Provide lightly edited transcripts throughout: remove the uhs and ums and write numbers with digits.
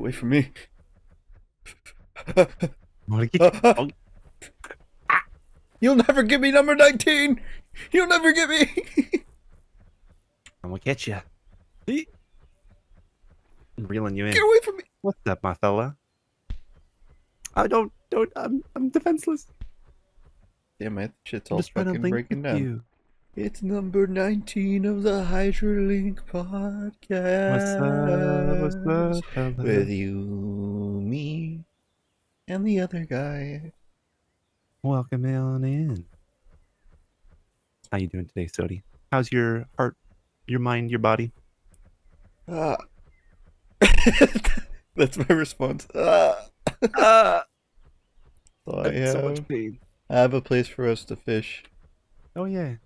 away from me. I'm gonna get you. Oh, You'll never get me number 19. You'll never get me. I'm gonna get you. I'm reeling you Get in. away from me. What's up, my fella? I don't. I'm defenseless. Damn it, shit's I'm all just trying to fucking link breaking with down. you. It's number 19 of the Hydra Link podcast. What's up, fella? With you, me, and the other guy. Welcome on in. How you doing today, Sodi? How's your heart, your mind, your body? That's my response. Ah, So I'm in so much pain. I have a place for us to fish. Oh yeah.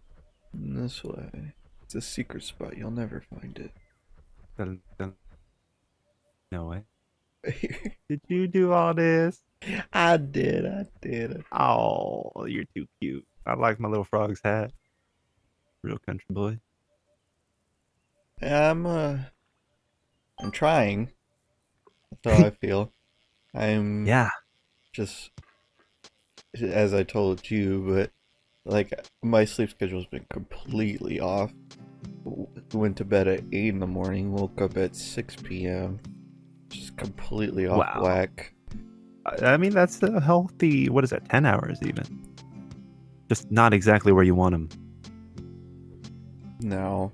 This way. It's a secret spot. You'll never find it. Dun. No way. Did you do all this? I did. Oh, you're too cute. I like my little frog's hat. Real country boy. I'm trying. That's how I feel. I'm Yeah. just, as I told you, but like my sleep schedule's been completely off. Went to bed at 8 in the morning, woke up at 6 p.m. Just completely off Wow. whack. I mean, that's a healthy, what is that, 10 hours even? Just not exactly where you want them. No.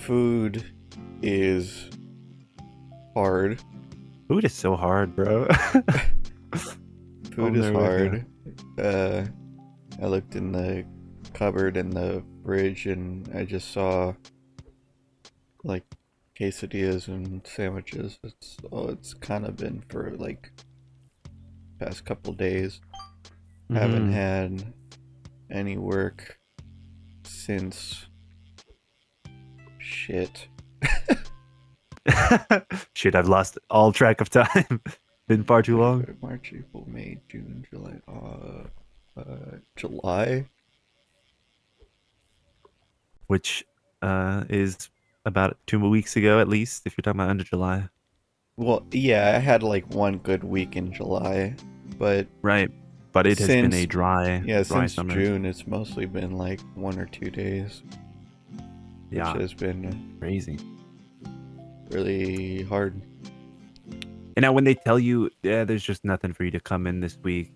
Food is hard. Food is so hard, bro. Food is hard. I looked in the cupboard and the fridge and I just saw like quesadillas and sandwiches. It's kind of been for like past couple days. Haven't had any work since shit. Shit, I've lost all track of time. Been far too long. March, April, May, June, July. July? Which is about 2 weeks ago at least, if you're talking about under July. Well, yeah, I had like one good week in July, but right. But it has been a dry since summer. June, it's mostly been like 1 or 2 days. Which has been crazy. Really hard. And now when they tell you, yeah, there's just nothing for you to come in this week,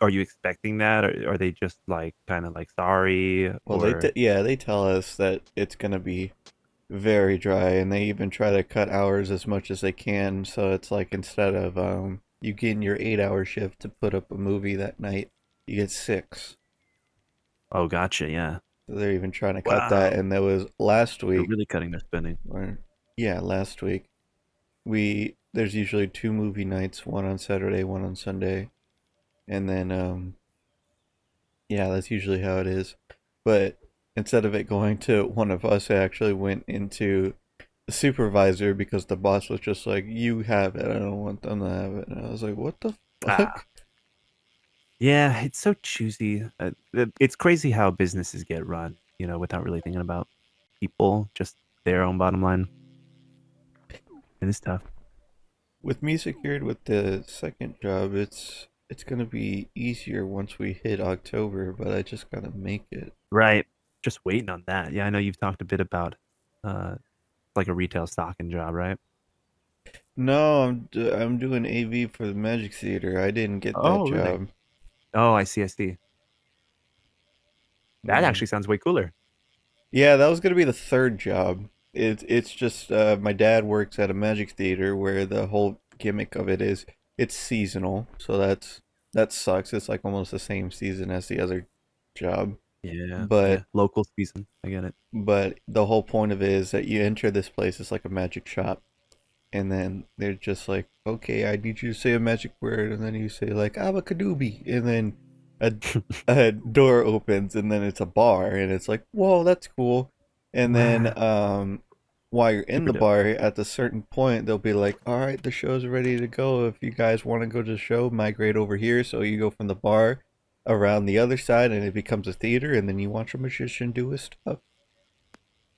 are you expecting that, or are they just like kind of like sorry? Well, they tell us that it's gonna be very dry, and they even try to cut hours as much as they can. So it's like instead of you getting your 8-hour shift to put up a movie that night, you get 6. Oh, gotcha. Yeah. So they're even trying to cut that, and that was last week. They're really cutting their spending. Last week. There's usually 2 movie nights, one on Saturday, one on Sunday. And then that's usually how it is. But instead of it going to one of us, it actually went into the supervisor because the boss was just like, "You have it. I don't want them to have it." And I was like, "What the fuck?" Yeah, it's so choosy. It's crazy how businesses get run, without really thinking about people, just their own bottom line. It is tough. With me secured with the second job, it's gonna be easier once we hit October, but I just gotta make it. Right. Just waiting on that. Yeah, I know you've talked a bit about like a retail stocking job, right? No, I'm doing AV for the Magic Theater. I didn't get that job. Really? Oh, I see. That actually sounds way cooler. Yeah, that was gonna be the third job. It's just my dad works at a Magic Theater where the whole gimmick of it is it's seasonal, so that sucks. It's like almost the same season as the other job. Yeah, but local season. I get it. But the whole point of it is that you enter this place. It's like a magic shop, and then they're just like, "Okay, I need you to say a magic word," and then you say like "abacadooby," and then a door opens, and then it's a bar, and it's like, "Whoa, that's cool." And then while you're in the bar, at a certain point, they'll be like, "All right, the show's ready to go. If you guys want to go to the show, migrate over here." So you go from the bar around the other side, and it becomes a theater, and then you watch a magician do his stuff.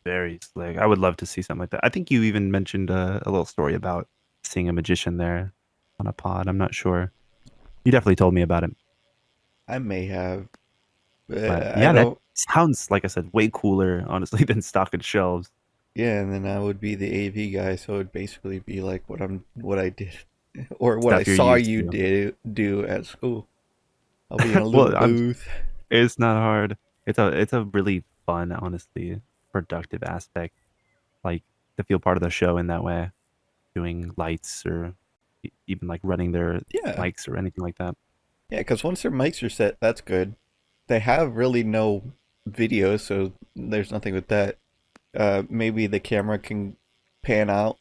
very slick. I would love to see something like that. I think you even mentioned a little story about seeing a magician there on a pod. I'm not sure. You definitely told me about it. I may have. But I yeah, that don't. sounds, like I said, way cooler, honestly, than stocking shelves. Yeah, and then I would be the AV guy, so it'd basically be like what I did, or what I Stuff you're saw used you to. do at school. I'll be in a little Well, booth. it's not hard. It's a really fun, honestly, productive aspect. Like to feel part of the show in that way, doing lights or even like running their Yeah, mics or anything like that. yeah, because once their mics are set, that's good. They have really no video, so there's nothing with that. Maybe the camera can pan out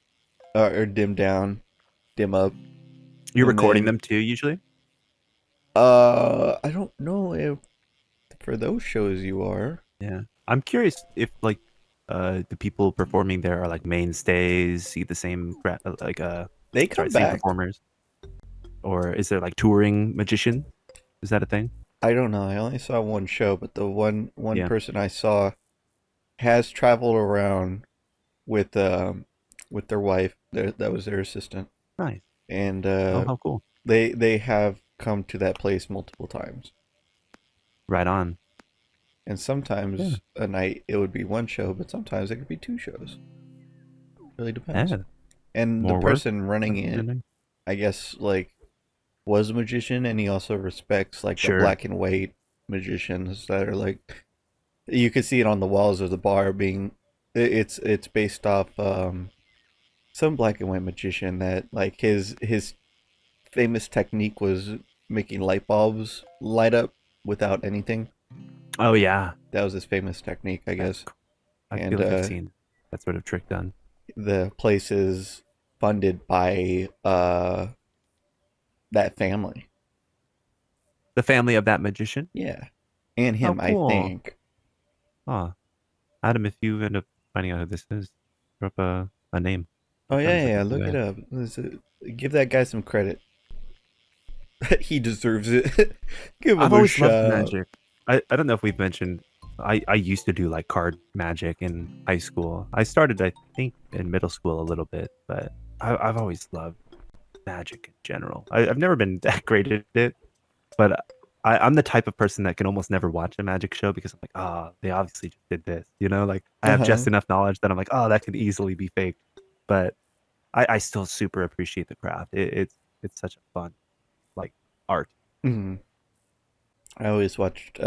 or dim down, dim up, You're and recording then them too, usually? I don't know if for those shows you are. Yeah. I'm curious if like the people performing there are like mainstays, see the same They sorry, come same back. performers, or is there like touring magician? Is that a thing? I don't know. I only saw one show, but the one Yeah. person I saw has traveled around with their wife. That was their assistant, Nice. and Oh, how cool. they have come to that place multiple times. Right on. And Yeah. sometimes a night it would be one show, but sometimes it could be two shows. Really depends. Yeah. And the More work. person running it, Understanding. I guess, like was a magician, and he also respects like the Sure. black and white magicians that are like you could see it on the walls of the bar being it's based off some black and white magician that like his famous technique was making light bulbs light up without anything. Oh yeah. That was his famous technique, I That's guess. cool. I feel And like I've seen that sort of trick done. the place is funded by that family. The family of that magician? Yeah. And How him, I cool. think. Oh, Adam, if you end up finding out who this is, drop a name. Oh That yeah, sounds yeah, like a yeah, cool look it guy. up. Give that guy some credit. He deserves it. Give I've him a always loved shout. magic. I don't know if we've mentioned I used to do like card magic in high school. I started I think in middle school a little bit, but I've always loved magic in general. I've never been that great at it, but I'm the type of person that can almost never watch a magic show because I'm like, oh, they obviously just did this, you know? Like I have Uh-huh. just enough knowledge that I'm like, oh, that could easily be fake. But I still super appreciate the craft. It's such a fun like art. Mhm. I always watched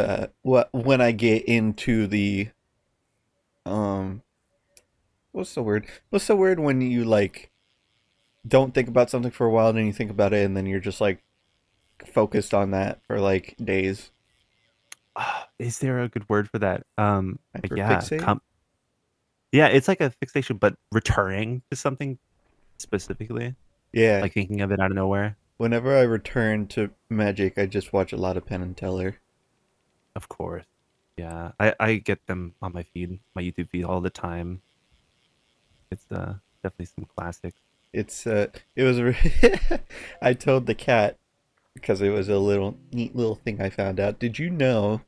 what when I get into the um what's the word? What's the word when you like don't think about something for a while and then you think about it and then you're just like focused on that for like days. Is there a good word for that? Yeah, Hyperfixate? yeah, it's like a fixation, but returning to something specifically, Yeah. like thinking of it out of nowhere. Whenever I return to Magic, I just watch a lot of Penn and Teller. Of course. Yeah, I get them on my feed, my YouTube feed all the time. It's definitely some classics. It was I told the cat because it was a little neat little thing I found out. Did you know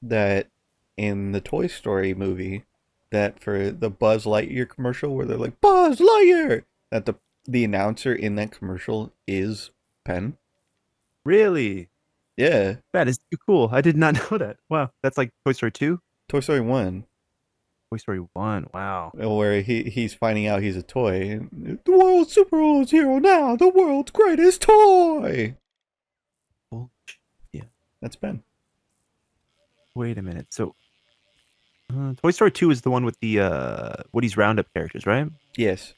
that in the Toy Story movie that for the Buzz Lightyear commercial where they're like Buzz Lightyear that the announcer in that commercial is Penn? Really? Yeah, That is too cool. I did not know that. Wow, that's like Toy Story 2, Toy Story 1 Toy Story 1. Wow. where he's finding out he's a toy. The world's superheroes hero now, the world's greatest toy. Holy yeah. That's Ben. Wait a minute. So, Toy Story 2 is the one with the Woody's Roundup characters, right? Yes.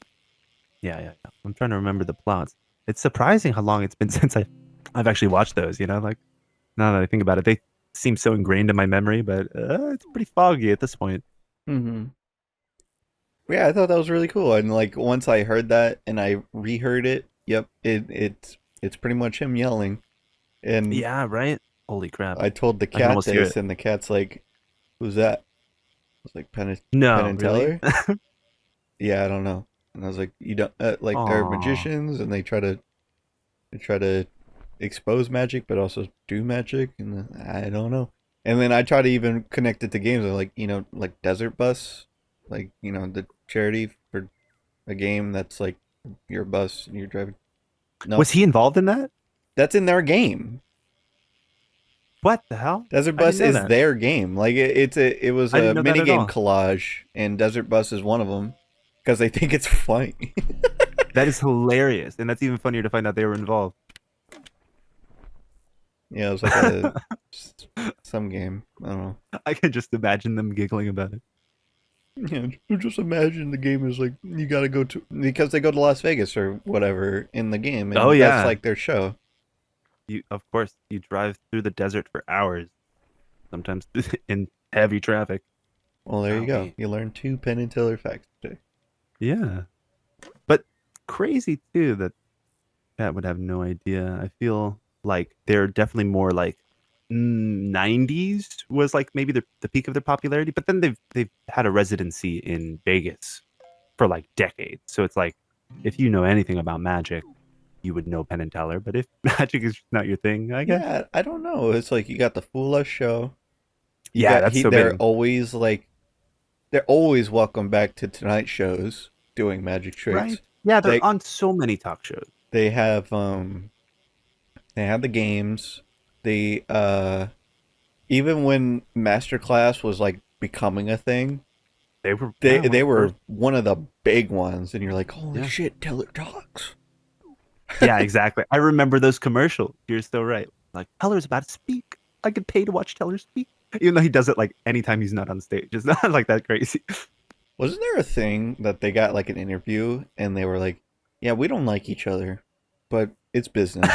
Yeah, yeah, yeah. I'm trying to remember the plots. It's surprising how long it's been since I've actually watched those, you know, like now that I think about it, they seem so ingrained in my memory, but it's pretty foggy at this point. Mm-hmm. Yeah, I thought that was really cool. And like once I heard that and I reheard it, yep, it's pretty much him yelling. And Yeah, right? Holy crap. I told the I can cat almost hear this, it. and the cat's like, "Who's that?" I was like, Penn No, and really? Teller." Yeah, I don't know. And I was like, "You don't like they're Aw. magicians, and they try to expose magic, but also do magic, and I don't know." And then I try to even connect it to games, like like Desert Bus. like the charity for a game that's like your bus and you're driving. Was Nope, he involved in that? that's in their game. What the hell? Desert I didn't Bus know is that. their game. Like it was I a didn't know that mini at game all. collage, and Desert Bus is one of them because they think it's funny. That is hilarious, and that's even funnier to find out they were involved. Yeah, it was like a some game. I don't know. I can just imagine them giggling about it. Yeah, just imagine the game is like you got to go to because they go to Las Vegas or whatever in the game, Oh and that's yeah, like their show. of course, you drive through the desert for hours, sometimes in heavy traffic. Well, there you Oh go. man, You learn two Penn and Teller facts today. yeah. But crazy too that Cat would have no idea. I feel like they're definitely more like 90s was like maybe the peak of their popularity, but then they've had a residency in Vegas for like decades. So it's like if you know anything about magic, you would know Penn and Teller. But if magic is not your thing, I guess. Yeah, I don't know. It's like you got the Fool Us show. You Yeah, got that's so they're big. always like they're always welcome back to Tonight shows doing magic Right? tricks. Yeah, they're They on so many talk shows. they have they have the games. They even when Masterclass was like becoming a thing, They were they yeah, one they of the were first. one of the big ones, and you're like, holy Yeah. shit, Teller talks. Yeah, exactly. I remember those commercials. You're so right. Like Teller's about to speak. I could pay to watch Teller speak. Even though he does it like anytime he's not on stage. It's not like that crazy. Wasn't there a thing that they got like an interview and they were like, yeah, we don't like each other, but it's business.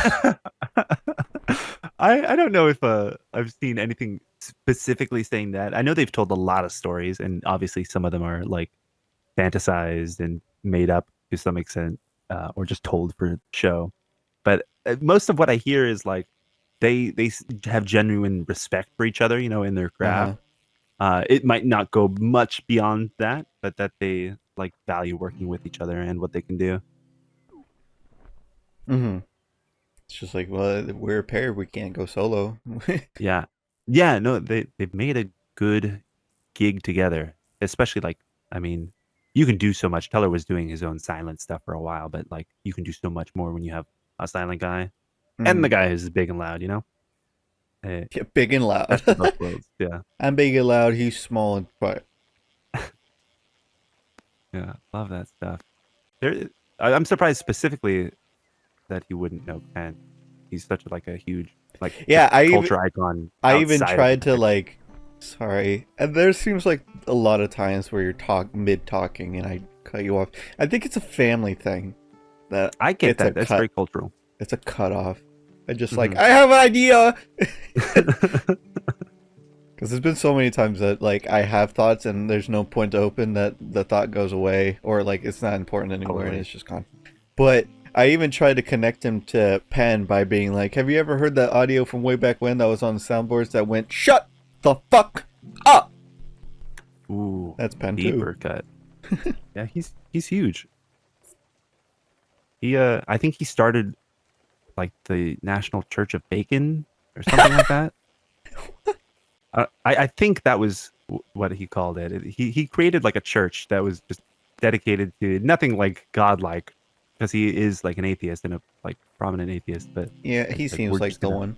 I don't know if I've seen anything specifically saying that. I know they've told a lot of stories, and obviously some of them are like fantasized and made up to some extent, or just told for show. But most of what I hear is like they have genuine respect for each other, in their Uh huh. craft. It might not go much beyond that, but that they like value working with each other and what they can do. Mm-hmm. It's just like, well, we're a pair. We can't go solo. Yeah, yeah. No, they've made a good gig together, especially like I mean, you can do so much. Teller was doing his own silent stuff for a while, but like you can do so much more when you have a silent guy and Mm-hmm. the guy who's big and loud. Eh, Yeah, big and loud. best of both worlds. Yeah, I'm big and loud. He's small and quiet. yeah. Love that stuff. There, I'm surprised specifically that he wouldn't know Ken. He's such like a huge like just Yeah, culture icon I even outside of tried to magic. like, sorry, and there seems like a lot of times where you're mid talking and I cut you off. I think it's a family thing that I get it's a that. That's cut. very cultural. It's a cut off. I just like Hmm. I have an idea. Because there's been so many times that like I have thoughts and there's no point to open that the thought goes away or like it's not important anymore and Totally. it's just gone. But I even tried to connect him to Penn by being like, "Have you ever heard that audio from way back when that was on the soundboards that went shut the fuck up?" Ooh, That's Penn too. deeper cut. Yeah, he's huge. I think he started like the National Church of Bacon or something like that. I think that was what he called it. He created like a church that was just dedicated to nothing like godlike, because he is like an atheist and a like prominent atheist. But Yeah, it's he like seems like the one.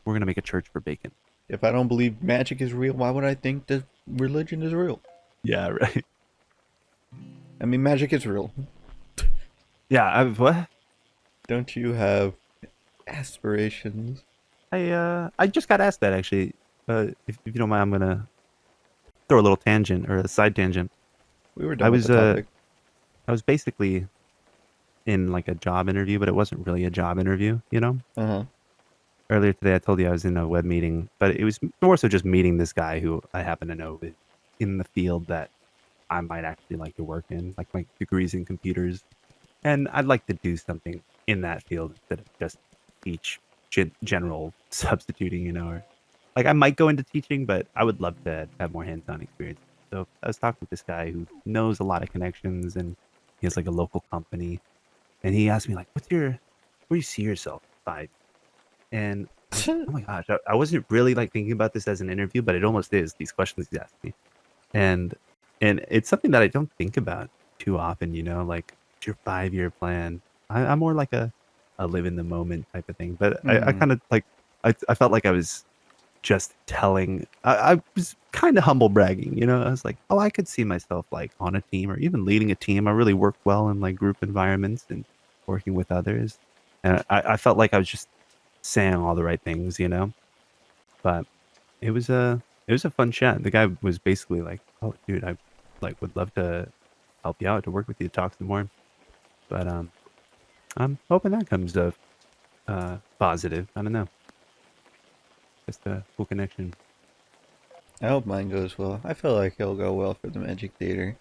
we're gonna make a church for bacon. If I don't believe magic is real, why would I think that religion is real? Yeah, right. I mean, magic is real. Yeah, what? Don't you have aspirations? I just got asked that actually. If you don't mind, I'm gonna throw a little tangent or a side tangent. We were I done with the was topic. I was basically in like a job interview, but it wasn't really a job interview. Uh huh. Earlier today, I told you I was in a web meeting, but it was more so just meeting this guy who I happen to know is in the field that I might actually like to work in, like my degrees in computers, and I'd like to do something in that field instead of just teach general substituting, or like I might go into teaching, but I would love to have more hands-on experience. So I was talking with this guy who knows a lot of connections, and he has like a local company, and he asked me like, where do you see yourself 5? And I was like, oh my gosh, I wasn't really like thinking about this as an interview, but it almost is, these questions he's asked me. And And it's something that I don't think about too often, like your 5-year plan. I'm more like a live in the moment type of thing. But I Mm-hmm. kind of like I felt like I was just telling I was kind of humble bragging, I was like, oh, I could see myself like on a team or even leading a team. I really work well in like group environments and working with others. And I felt like I was just saying all the right things. But it was a fun chat. The guy was basically like, "Oh, dude, I like would love to help you out to work with you to talk some more." But I'm hoping that comes of positive. I don't know, just a cool connection. I hope mine goes well. I feel like it'll go well for the Magic Theater.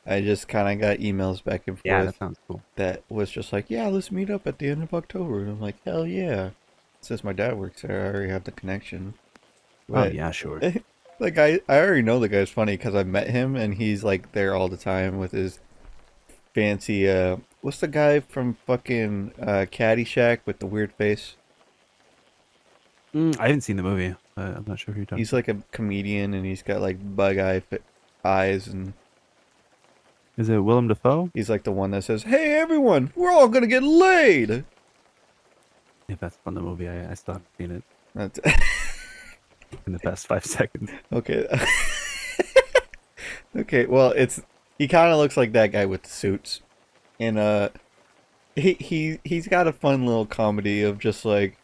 I just kind of got emails back and Yeah, that forth sounds cool. that was just like, yeah, let's meet up at the end of October. And I'm like, hell yeah. Since my dad works there, I already have the connection. Oh But yeah, sure. the guy, I already know the guy's funny because I met him and he's like there all the time with his fancy, what's the guy from fucking Caddyshack with the weird face? I haven't seen the movie. I'm not sure who you're talking He's about. like a comedian and he's got like eyes and Is it Willem Dafoe? he's like the one that says, "Hey everyone, we're all gonna get laid." If that's from the movie, I still haven't seen it That's in the past 5 seconds. okay. Okay, well, he kind of looks like that guy with the suits, and he's got a fun little comedy of just like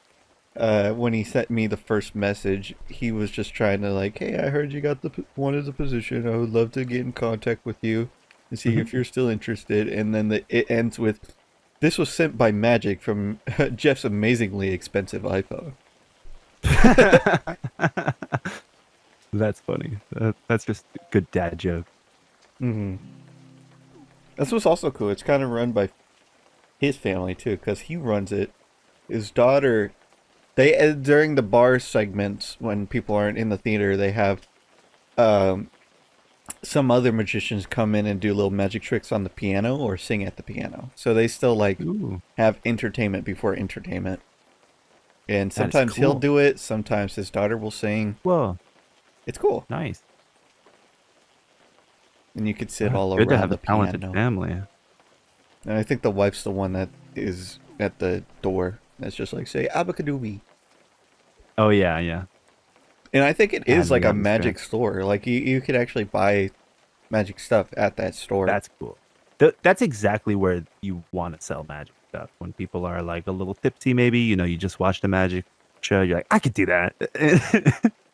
when he sent me the first message, he was just trying to like, hey, I heard you got wanted the position. I would love to get in contact with you and see Hmm. if you're still interested. And then it ends with, this was sent by magic from Jeff's amazingly expensive iPhone. That's funny. That's just a good dad joke. Hmm. That's what's also cool. It's kind of run by his family too, because he runs it. His daughter, they during the bar segments when people aren't in the theater, they have um, some other magicians come in and do little magic tricks on the piano or sing at the piano. So they still like Ooh, have entertainment before entertainment. And that is sometimes he'll cool. do it, sometimes his daughter will sing. Whoa, It's cool. nice. And you could sit It's all good to around have a the talented piano. family. And I think the wife's the one that is at the door. That's just like say abacadooby. Oh yeah, yeah. And I think it I had is like me a on this track. magic store. Like you could actually buy magic stuff at that store. That's cool. That's exactly where you want to sell magic stuff. When people are like a little tipsy, maybe you just watched a magic show. You're like, I could do that,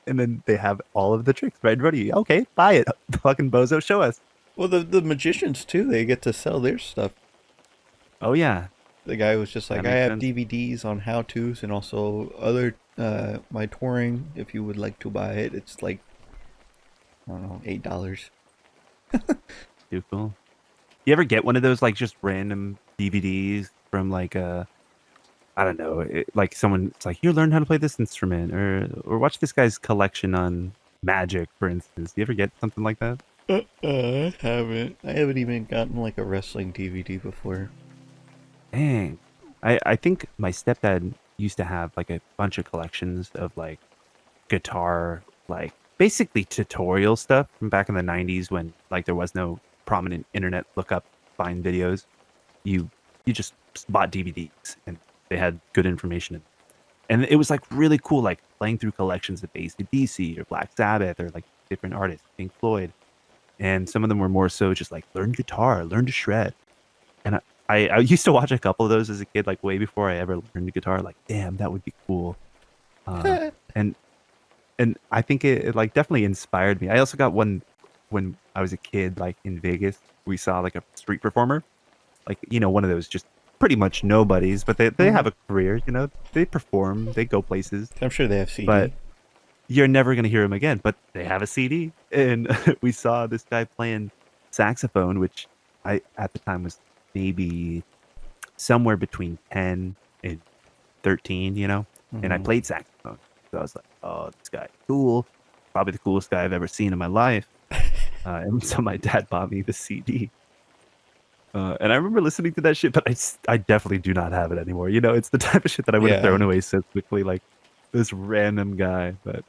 and then they have all of the tricks right in front of you. Okay, buy it. Fucking bozo, show us. Well, the magicians too, they get to sell their stuff. Oh yeah, The guy was just that like, I makes have sense. DVDs on how tos and also other my touring. If you would like to buy it, it's like I don't know, $8. Too cool. You ever get one of those like just random DVDs from like I don't know, like someone it's like, here, learn how to play this instrument, or watch this guy's collection on magic, for instance. You ever get something like that? I haven't. I haven't even gotten like a wrestling DVD before. Dang. I think my stepdad used to have like a bunch of collections of like guitar, like basically tutorial stuff from back in the 90s when like there was no prominent internet lookup find videos. You you just bought DVDs and they had good information. And it was like really cool, like playing through collections of AC/DC or Black Sabbath or like different artists, Pink Floyd. And some of them were more so just like learn guitar, learn to shred. And I used to watch a couple of those as a kid, like way before I ever learned the guitar. Like, damn, that would be cool. Uh, and and I think it like definitely inspired me. I also got one when I was a kid, like in Vegas. We saw like a street performer, like one of those just pretty much nobodies, but they Hmm. have a career. They perform, they go places, I'm sure they have but CD. you're never gonna hear them again. But they have a CD, and we saw this guy playing saxophone, which I at the time was maybe somewhere between 10 and 13, and I Hmm. played saxophone. So I was like, oh, this guy cool. Probably the coolest guy I've ever seen in my life. And so my dad bought me the CD. And I remember listening to that shit, but I definitely do not have it anymore. It's the type of shit that I would have Yeah. thrown away so quickly, like this random guy. But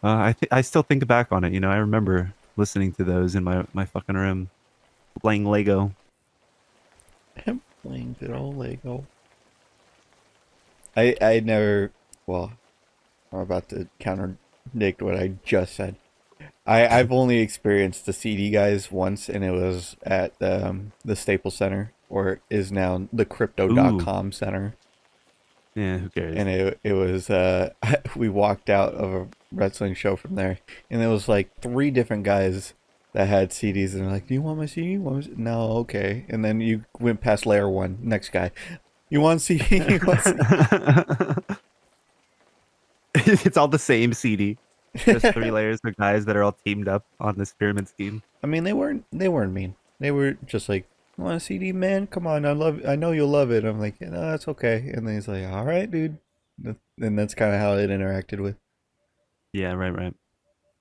I still think back on it. I remember. listening to those in my fucking room, playing Lego. I'm playing good old Lego. I never. Well, I'm about to contradict what I just said. I've only experienced the CD guys once, and it was at the Staples Center, or is now the Ooh, Crypto.com Center. yeah, who cares? And it was we walked out of a wrestling show from there, and there was like three different guys that had CDs, and they're like, "Do you want my CD? You want my CD? No, okay." And then you went past layer one, next guy, "You want CD? You want It's all the same CD. Just three CD?" layers of guys that are all teamed up on this pyramid scheme. I mean, they weren't mean. They were just like, "You want a CD, man? Come on, I know you'll love it." I'm like, "No, that's okay." And then he's like, "All right, dude." And that's kind of how it interacted with. Yeah, right, right.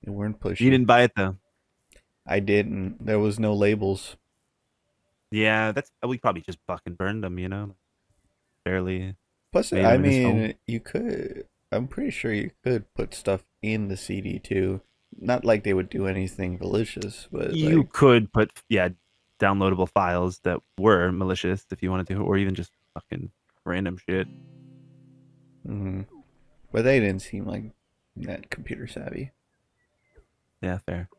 They weren't You pushy. didn't buy it though. I didn't. There was no labels. Yeah, that's we probably just fucking burned them, you know? Barely Plus, made I him in his home. mean, you could. I'm pretty sure you could put stuff in the CD too. Not like they would do anything malicious, but You like, could put downloadable files that were malicious if you wanted to, or even just fucking random shit. mhm. But they didn't seem like that computer savvy. Yeah, fair.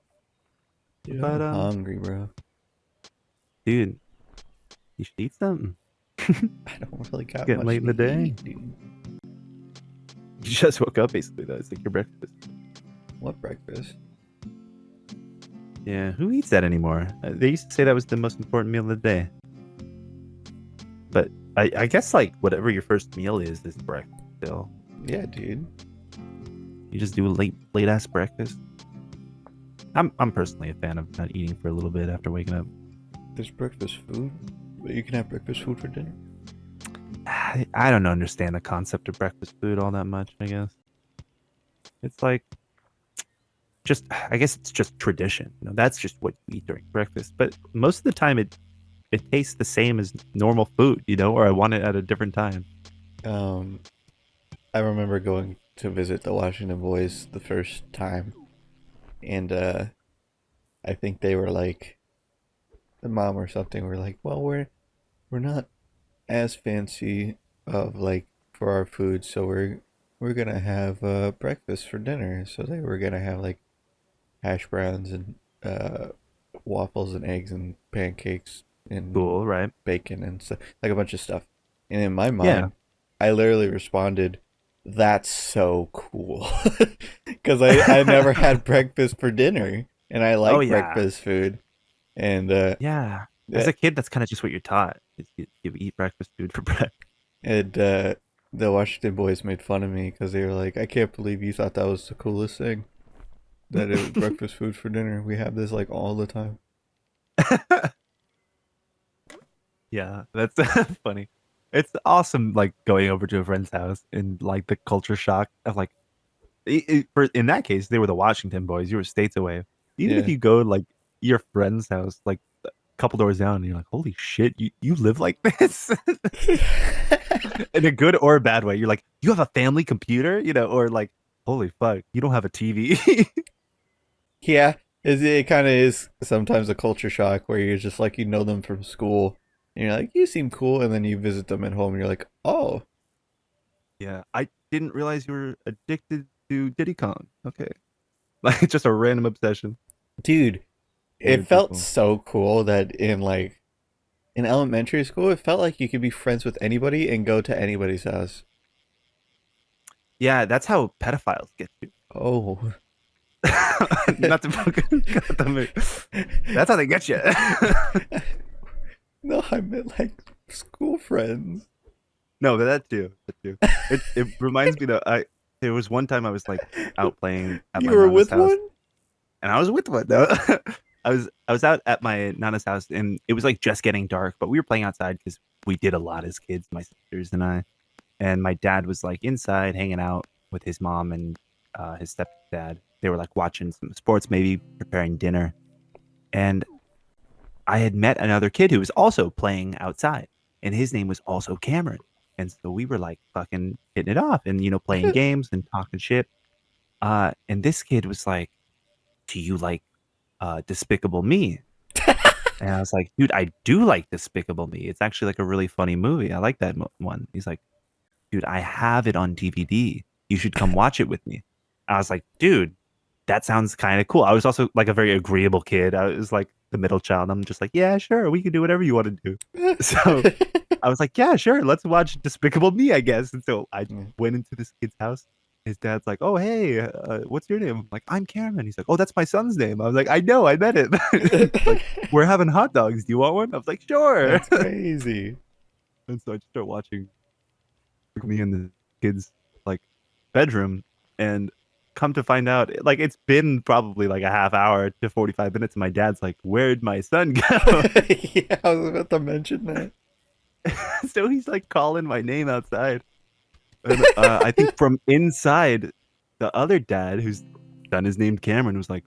Dude, But I'm hungry, bro. dude, you should eat something. I don't really got Getting much late in to the day. eat, dude. You just woke up basically though. It's like your breakfast. What breakfast? Yeah, who eats that anymore? They used to say that was the most important meal of the day. But I guess like whatever your first meal is breakfast still. Yeah, dude. You just do a late ass breakfast. I'm personally a fan of not eating for a little bit after waking up. There's breakfast food, but you can have breakfast food for dinner. I don't understand the concept of breakfast food all that much, I guess. It's like just I guess it's just tradition. You know, that's just what you eat during breakfast. But most of the time it tastes the same as normal food, you know, or I want it at a different time. Um, I remember going to visit the Washington Boys the first time, and I think they were like, the mom or something were like, "Well, we're not as fancy of like for our food, so we're gonna have breakfast for dinner." So they were gonna have like hash browns and uh, waffles and eggs and pancakes and Cool, right? bacon and stuff, like a bunch of stuff. And in my Yeah. mind, I literally responded, "That's so cool," because I never had breakfast for dinner, and I Oh like yeah. breakfast food, and Yeah. As that a kid, that's kind of just what you're taught. Is you eat breakfast food for breakfast. and the Washington Boys made fun of me because they were like, "I can't believe you thought that was the coolest thing." That it was breakfast food for dinner. We have this like all the time. Yeah, that's funny. It's awesome, like going over to a friend's house and like the culture shock of like, in that case, they were the Washington boys. You were states away. Even if Yeah. you go like your friend's house, like a couple doors down, and you're like, holy shit, you live like this in a good or a bad way. You're like, you have a family computer, you know, or like, holy fuck, you don't have a TV. Yeah, it kind of is sometimes a culture shock where you're just like, you know them from school, and you're like, you seem cool, and then you visit them at home, and you're like, oh, Yeah, I didn't realize you were addicted to Diddy Kong. Okay, like just a random obsession. dude, it Very, very felt cool. so cool that in elementary school, it felt like you could be friends with anybody and go to anybody's house. Yeah, that's how pedophiles get you. Oh, Not to fucking cut them. That's how they get you. no, I meant like school friends. No, but that too. That too. It reminds me that I there was one time I was like out playing at You my were nana's with house, one? and I was with one. No, I was out at my nana's house, and it was like just getting dark, but we were playing outside because we did a lot as kids, my sisters and I. And my dad was like inside hanging out with his mom and his stepdad. They were like watching some sports, maybe preparing dinner. And I had met another kid who was also playing outside, and his name was also Cameron. And so we were like fucking hitting it off and, you know, playing games and talking shit. And this kid was like, do you like Despicable Me. And I was like, dude, I do like Despicable Me. It's actually like a really funny movie. I like that one. He's like, dude, I have it on DVD. You should come watch it with me. I was like, dude, that sounds kind of cool. I was also like a very agreeable kid. I was like the middle child. I'm just like, yeah, sure, we can do whatever you want to do. So I was like, yeah, sure, let's watch Despicable Me, I guess. And so I Yeah. went into this kid's house. His dad's like, oh, hey, what's your name? I'm like, I'm Cameron. He's like, oh, that's my son's name. I was like, I know, I met it. Like, we're having hot dogs. Do you want one? I was like, sure. That's crazy. And so I just start watching me in the kid's like bedroom, and come to find out, like it's been probably like a half hour to 45 minutes, and my dad's like, where'd my son go? Yeah, I was about to mention that. So he's like calling my name outside, and I think from inside, the other dad, whose son is named Cameron, was like,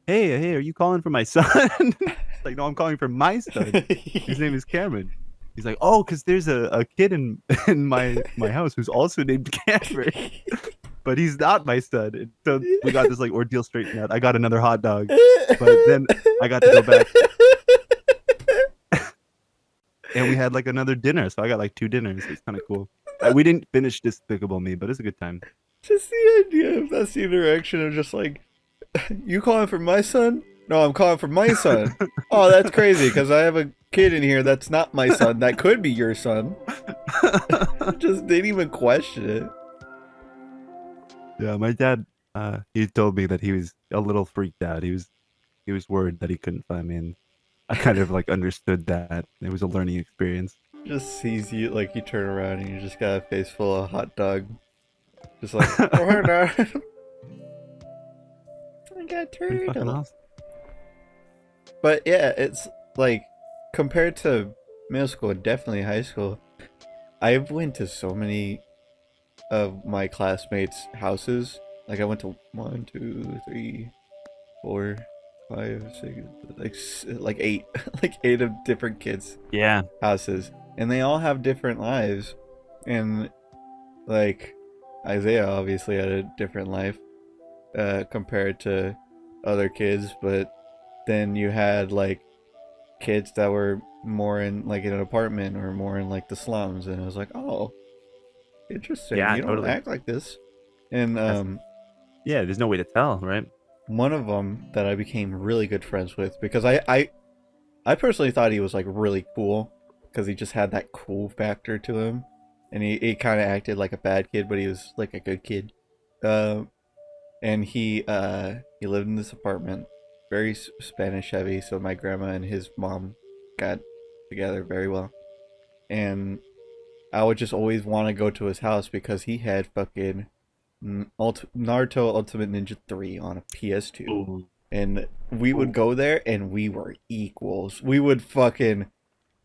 hey, are you calling for my son? It's like, no, I'm calling for my son. His name is Cameron. He's like, oh, because there's a kid in my house who's also named Cameron, but he's not my son. And so we got this like ordeal straightened out. I got another hot dog, but then I got to go back, and we had like another dinner. So I got like two dinners. It's kind of cool. We didn't finish Despicable Me, but it's a good time. Just the idea of that's the interaction of just like, you calling for my son? No, I'm calling for my son. Oh, that's crazy because I have a kid in here that's not my son. That could be your son. Just didn't even question it. Yeah, my dad, he told me that he was a little freaked out. He was worried that he couldn't find me, and I kind of like understood that. It was a learning experience. Just sees you like you turn around and you just got a face full of hot dog. Just like, oh, hi, Dad. I got Pretty fucking turtle. awesome. But yeah, it's like compared to middle school, definitely high school. I've went to so many of my classmates' houses. Like I went to 1, 2, 3, 4, 5, 6, like eight, like eight of different kids' Yeah, houses, and they all have different lives. And like Isaiah obviously had a different life compared to other kids, but then you had like kids that were more in like in an apartment or more in like the slums, and I was like, oh, interesting. yeah, You don't totally. act like this. And That's yeah. There's no way to tell, right? one of them that I became really good friends with because I personally thought he was like really cool because he just had that cool factor to him, and he kind of acted like a bad kid, but he was like a good kid. Um, and he lived in this apartment, very Spanish heavy. So my grandma and his mom got together very well, and I would just always want to go to his house because he had fucking Naruto Ultimate Ninja 3 on a PS2. Ooh. And we would Ooh. go there and we were equals. We would trade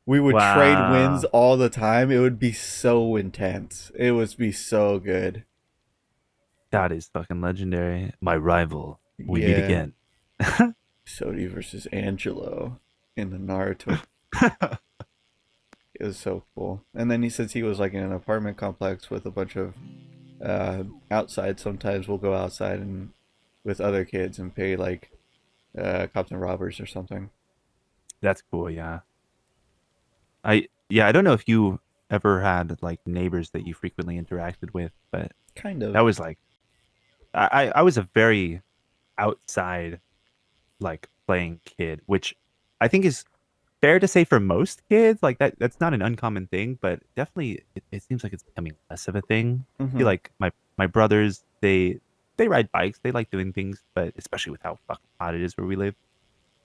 wins Wow, all the time. It would be so intense. It would be so good. that is fucking legendary. My rival, we meet Yeah. again. Sodi versus Angelo in the Naruto. It was so cool. And then since he was like in an apartment complex with a bunch of outside, sometimes we'll go outside and with other kids and pay like cops and robbers or something. That's cool. Yeah, I don't know if you ever had like neighbors that you frequently interacted with, but Kind that of. was like I was a very outside like playing kid, which I think is fair to say for most kids. Like that's not an uncommon thing, but definitely it seems like it's becoming less of a thing. I feel Mm-hmm. like my brothers, they ride bikes, they like doing things, but especially with how fucking hot it is where we live,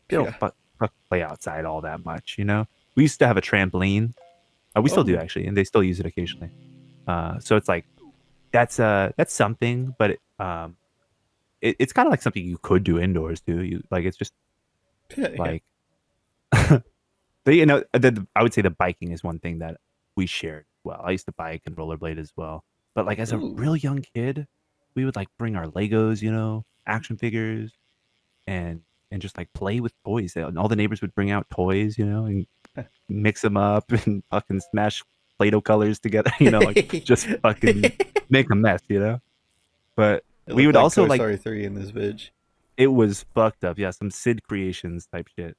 they don't Yeah. fuck play outside all that much, you know? We used to have a trampoline. We still do Oh. actually, and they still use it occasionally. So it's like that's something, but it's kind of like something you could do indoors too. You like it's just Yeah. like but I would say the biking is one thing that we shared. Well, I used to bike and rollerblade as well. But like as a Ooh. real young kid, we would like bring our Legos, action figures, and just like play with toys. And all the neighbors would bring out toys, and mix them up and fucking smash Play-Doh colors together, like just fucking make a mess. But It we looked would like also Toy like Story 3 in this bitch. It was fucked up. Yeah, some Sid Creations type shit.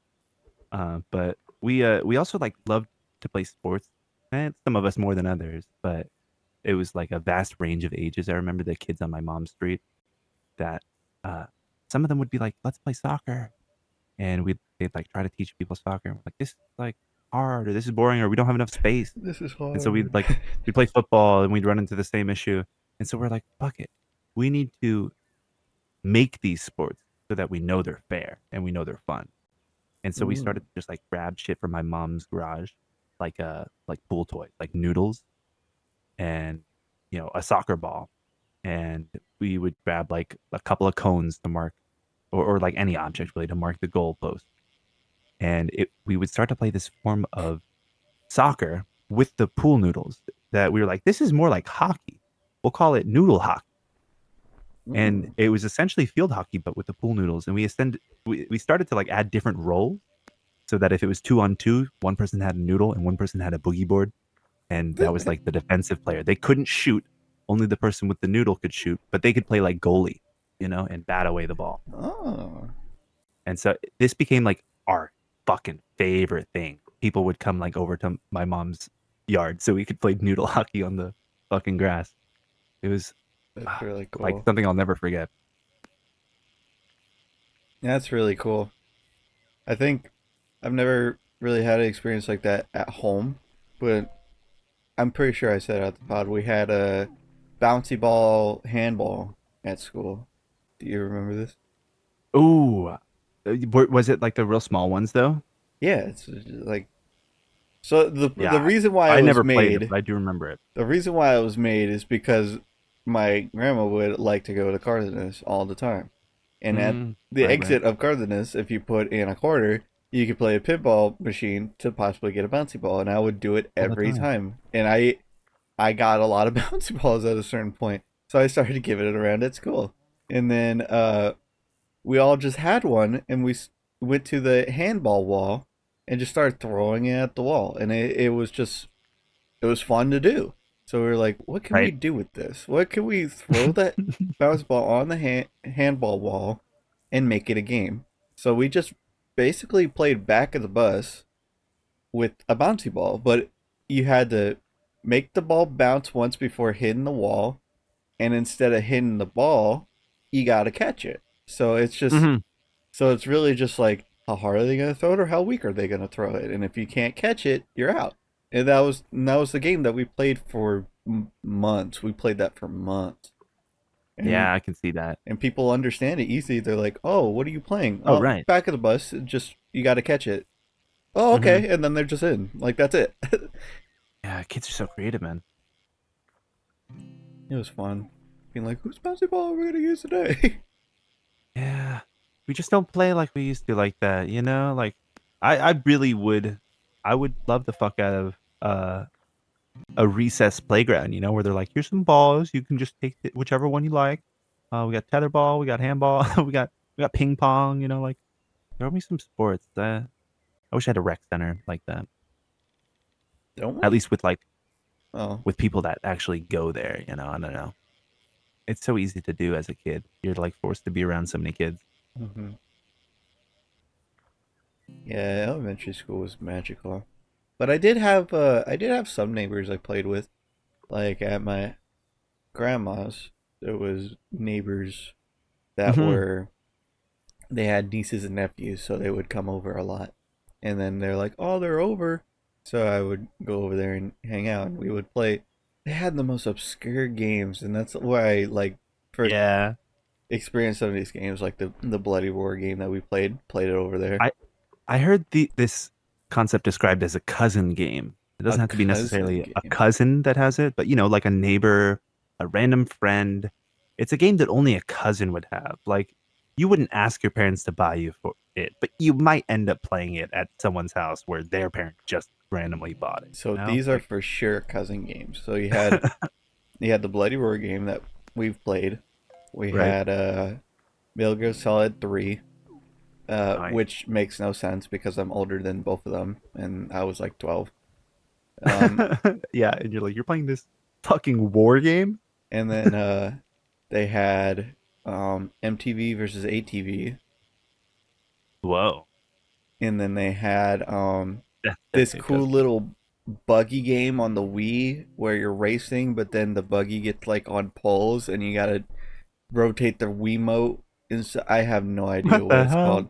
But we also like loved to play sports. And some of us more than others, but it was like a vast range of ages. I remember the kids on my mom's street that uh some of them would be like, let's play soccer. And they'd like try to teach people soccer. And we're like, this is like hard or this is boring or we don't have enough space. This is And so hard. we'd play football and we'd run into the same issue. And so we're like, fuck it. We need to make these sports so that we know they're fair and we know they're fun. And so we Mm. started to just like grab shit from my mom's garage, like pool toys, like noodles and a soccer ball. And we would grab like a couple of cones to mark or like any object really to mark the goalpost. And we would start to play this form of soccer with the pool noodles that we were like, this is more like hockey. We'll call it noodle hockey. And Mm. it was essentially field hockey, but with the pool noodles. And we started to like add different roles so that if it was 2-on-2, one person had a noodle and one person had a boogie board. And that was like the defensive player. They couldn't shoot. Only the person with the noodle could shoot, but they could play like goalie, and bat away the ball. Oh. And so this became like our fucking favorite thing. People would come like over to my mom's yard so we could play noodle hockey on the fucking grass. It was That's really like cool. something I'll never forget. That's really cool. I think I've never really had an experience like that at home, but I'm pretty sure I said at the pod we had a bouncy ball handball at school. Do you remember this? Ooh, was it like the real small ones though? Yeah, it's like so the Yeah, reason why it I was never played it, made but I do remember it. the reason why it was made is because my grandma would like to go to Cardenas all the time. And at the Right, right, exit of Cardenas, if you put in a quarter, you could play a pinball machine to possibly get a bouncy ball, and I would do it all the every time. time. And I got a lot of bouncy balls at a certain point, so I started giving it around at school. And then we all just had one, and went to the handball wall and just started throwing it at the wall, and it was just it was fun to do. So we were like, what can we Right. do with this? What can we throw that bounce ball on the handball wall and make it a game? So we just basically played back of the bus with a bouncy ball, but you had to make the ball bounce once before hitting the wall, and instead of hitting the ball, you got to catch it. Hmm. So it's really just like how hard are they going to throw it or how weak are they going to throw it? And if you can't catch it, you're out. And that was the game that we played for months. We played that for months. And Yeah, I can see that. and people understand it easy. They're like, "Oh, what are you playing? Oh, Oh, right. back of the bus. Just you got to catch it." Oh, Hmm. okay. And then they're just in. Like that's it. Yeah, kids are so creative, man. It was fun. Being like, "Whose bouncy ball are we gonna use today?" Yeah, we just don't play like we used to, like that. Like I really would, I would love the fuck out of a recess playground. Where they're like, here's some balls, you can just take whichever one you like. We got tetherball, we got handball, we got ping pong. Like throw me some sports. I wish I had a rec center like that. Don't At we? least with like Oh. with people that actually go there. I don't know. It's so easy to do as a kid. You're like forced to be around so many kids. Hmm. Yeah, elementary school was magical. But I did have some neighbors I played with. Like at my grandma's, there was neighbors that Hmm. were they had nieces and nephews, so they would come over a lot. And then they're like, "Oh, they're over." So I would go over there and hang out and we would play. They had the most obscure games, and that's why I like first Yeah. experienced some of these games like the Bloody Roar game that we played it over there. I I heard this concept described as a cousin game. It A doesn't have to be cousin necessarily a game. cousin that has it, but like a neighbor, a random friend. It's a game that only a cousin would have. Like you wouldn't ask your parents to buy you for it, but you might end up playing it at someone's house where their parent just randomly bought it, So these are Like for sure cousin games. So you had the Bloody Roar game that we've played. We right. had Metal Gear Solid 3, Nice. which makes no sense because I'm older than both of them, and I was like 12. Um, Yeah, and you're like, you're playing this fucking war game? and then they had MTV versus ATV, Whoa. and then they had That's this definitely a cool cousin. little buggy game on the Wii where you're racing, but then the buggy gets like on poles and you gotta rotate the Wiimote. I have no idea What what the it's hell?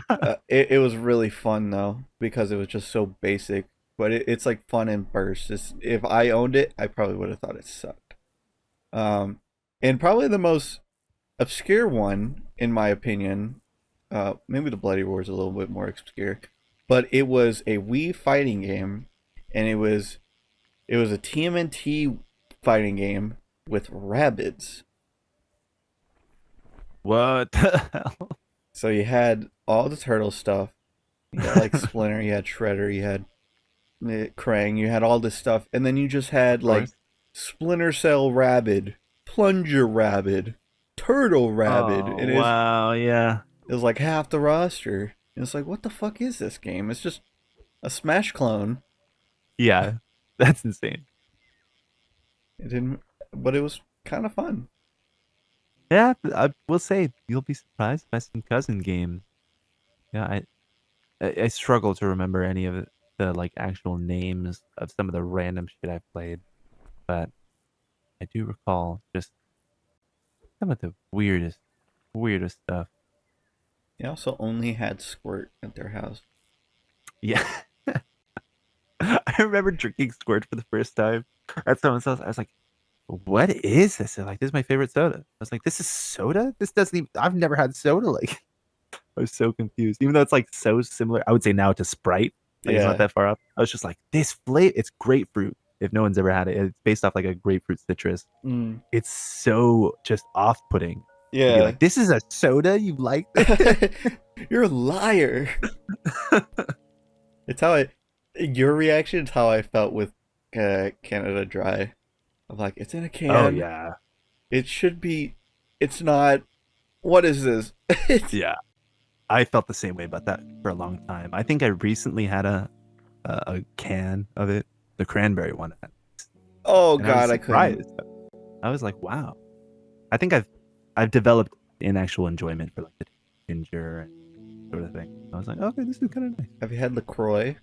called. It was really fun though because it was just so basic, but it's like fun in bursts. If I owned it, I probably would have thought it sucked. Um, and probably the most obscure one, in my opinion, maybe the Bloody Roar is a little bit more obscure, but it was a Wii fighting game, and it was a TMNT fighting game with rabbits. What the hell? So you had all the turtle stuff. You had like Splinter, you had Shredder, you had Krang, you had all this stuff, and then you just had Of like course. Splinter Cell Rabbit, Plunger Rabbit, Turtle Rabbit, Oh, and wow. Yeah. it was like half the roster. And it's like, what the fuck is this game? It's just a Smash clone. Yeah. That's insane. It didn't, but it was kind of fun. Yeah, I will say you'll be surprised by some cousin games. Yeah, I struggle to remember any of the like actual names of some of the random shit I've played, but I do recall just some of the weirdest stuff. They also only had Squirt at their house. Yeah. I remember drinking Squirt for the first time at someone's house. I was like, what is this? They're like, this is my favorite soda. I was like, this is soda? This doesn't even, I've never had soda. Like, I was so confused. Even though it's like so similar, I would say now to Sprite. Like, it's not Yeah. that far off. I was just like, this flavor, it's grapefruit. If no one's ever had it, it's based off like a grapefruit citrus. Mm. It's so just off putting to be Yeah. like, this is a soda? You like this? You're a liar. It's how I. Your reaction is how I felt with Canada Dry. I'm like, it's in a Oh, can. yeah. It should be. It's not. What is this? It's. Yeah. I felt the same way about that for a long time. I think I recently had a can of it, the cranberry one, Oh and I was God, I couldn't. surprised. I was like, wow. I think I've developed an actual enjoyment for like the ginger and sort of thing. I was like, okay, this is kind of nice. Have you had Lacroix?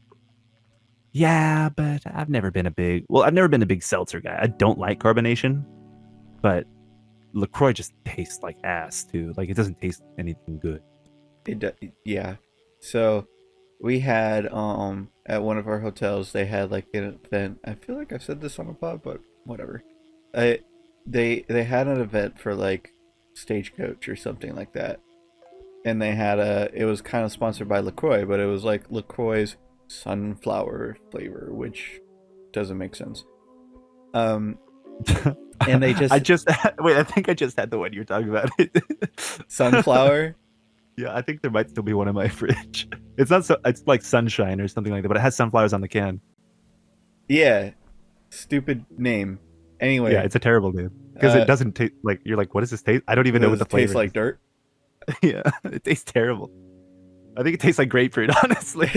Yeah, but I've never been a big seltzer guy. I don't like carbonation, but LaCroix just tastes like ass too. Like it doesn't taste anything good. Yeah. So we had at one of our hotels they had like an event. I feel like I've said this on a pod, but whatever. I they had an event for like Stagecoach or something like that, and they had it was kind of sponsored by LaCroix, but it was like LaCroix's sunflower flavor, which doesn't make sense. Um, and they I just just wait. I think I just had the one you're talking about. sunflower. Yeah, I think there might still be one in my fridge. It's not so. It's like sunshine or something like that, but it has sunflowers on the can. Yeah, stupid name. Yeah, Anyway, it's a terrible name because it uh, doesn't taste like you're like, what does this taste? I don't even know what does the it taste flavor like is. dirt? Yeah, it tastes terrible. I think it tastes like grapefruit, honestly.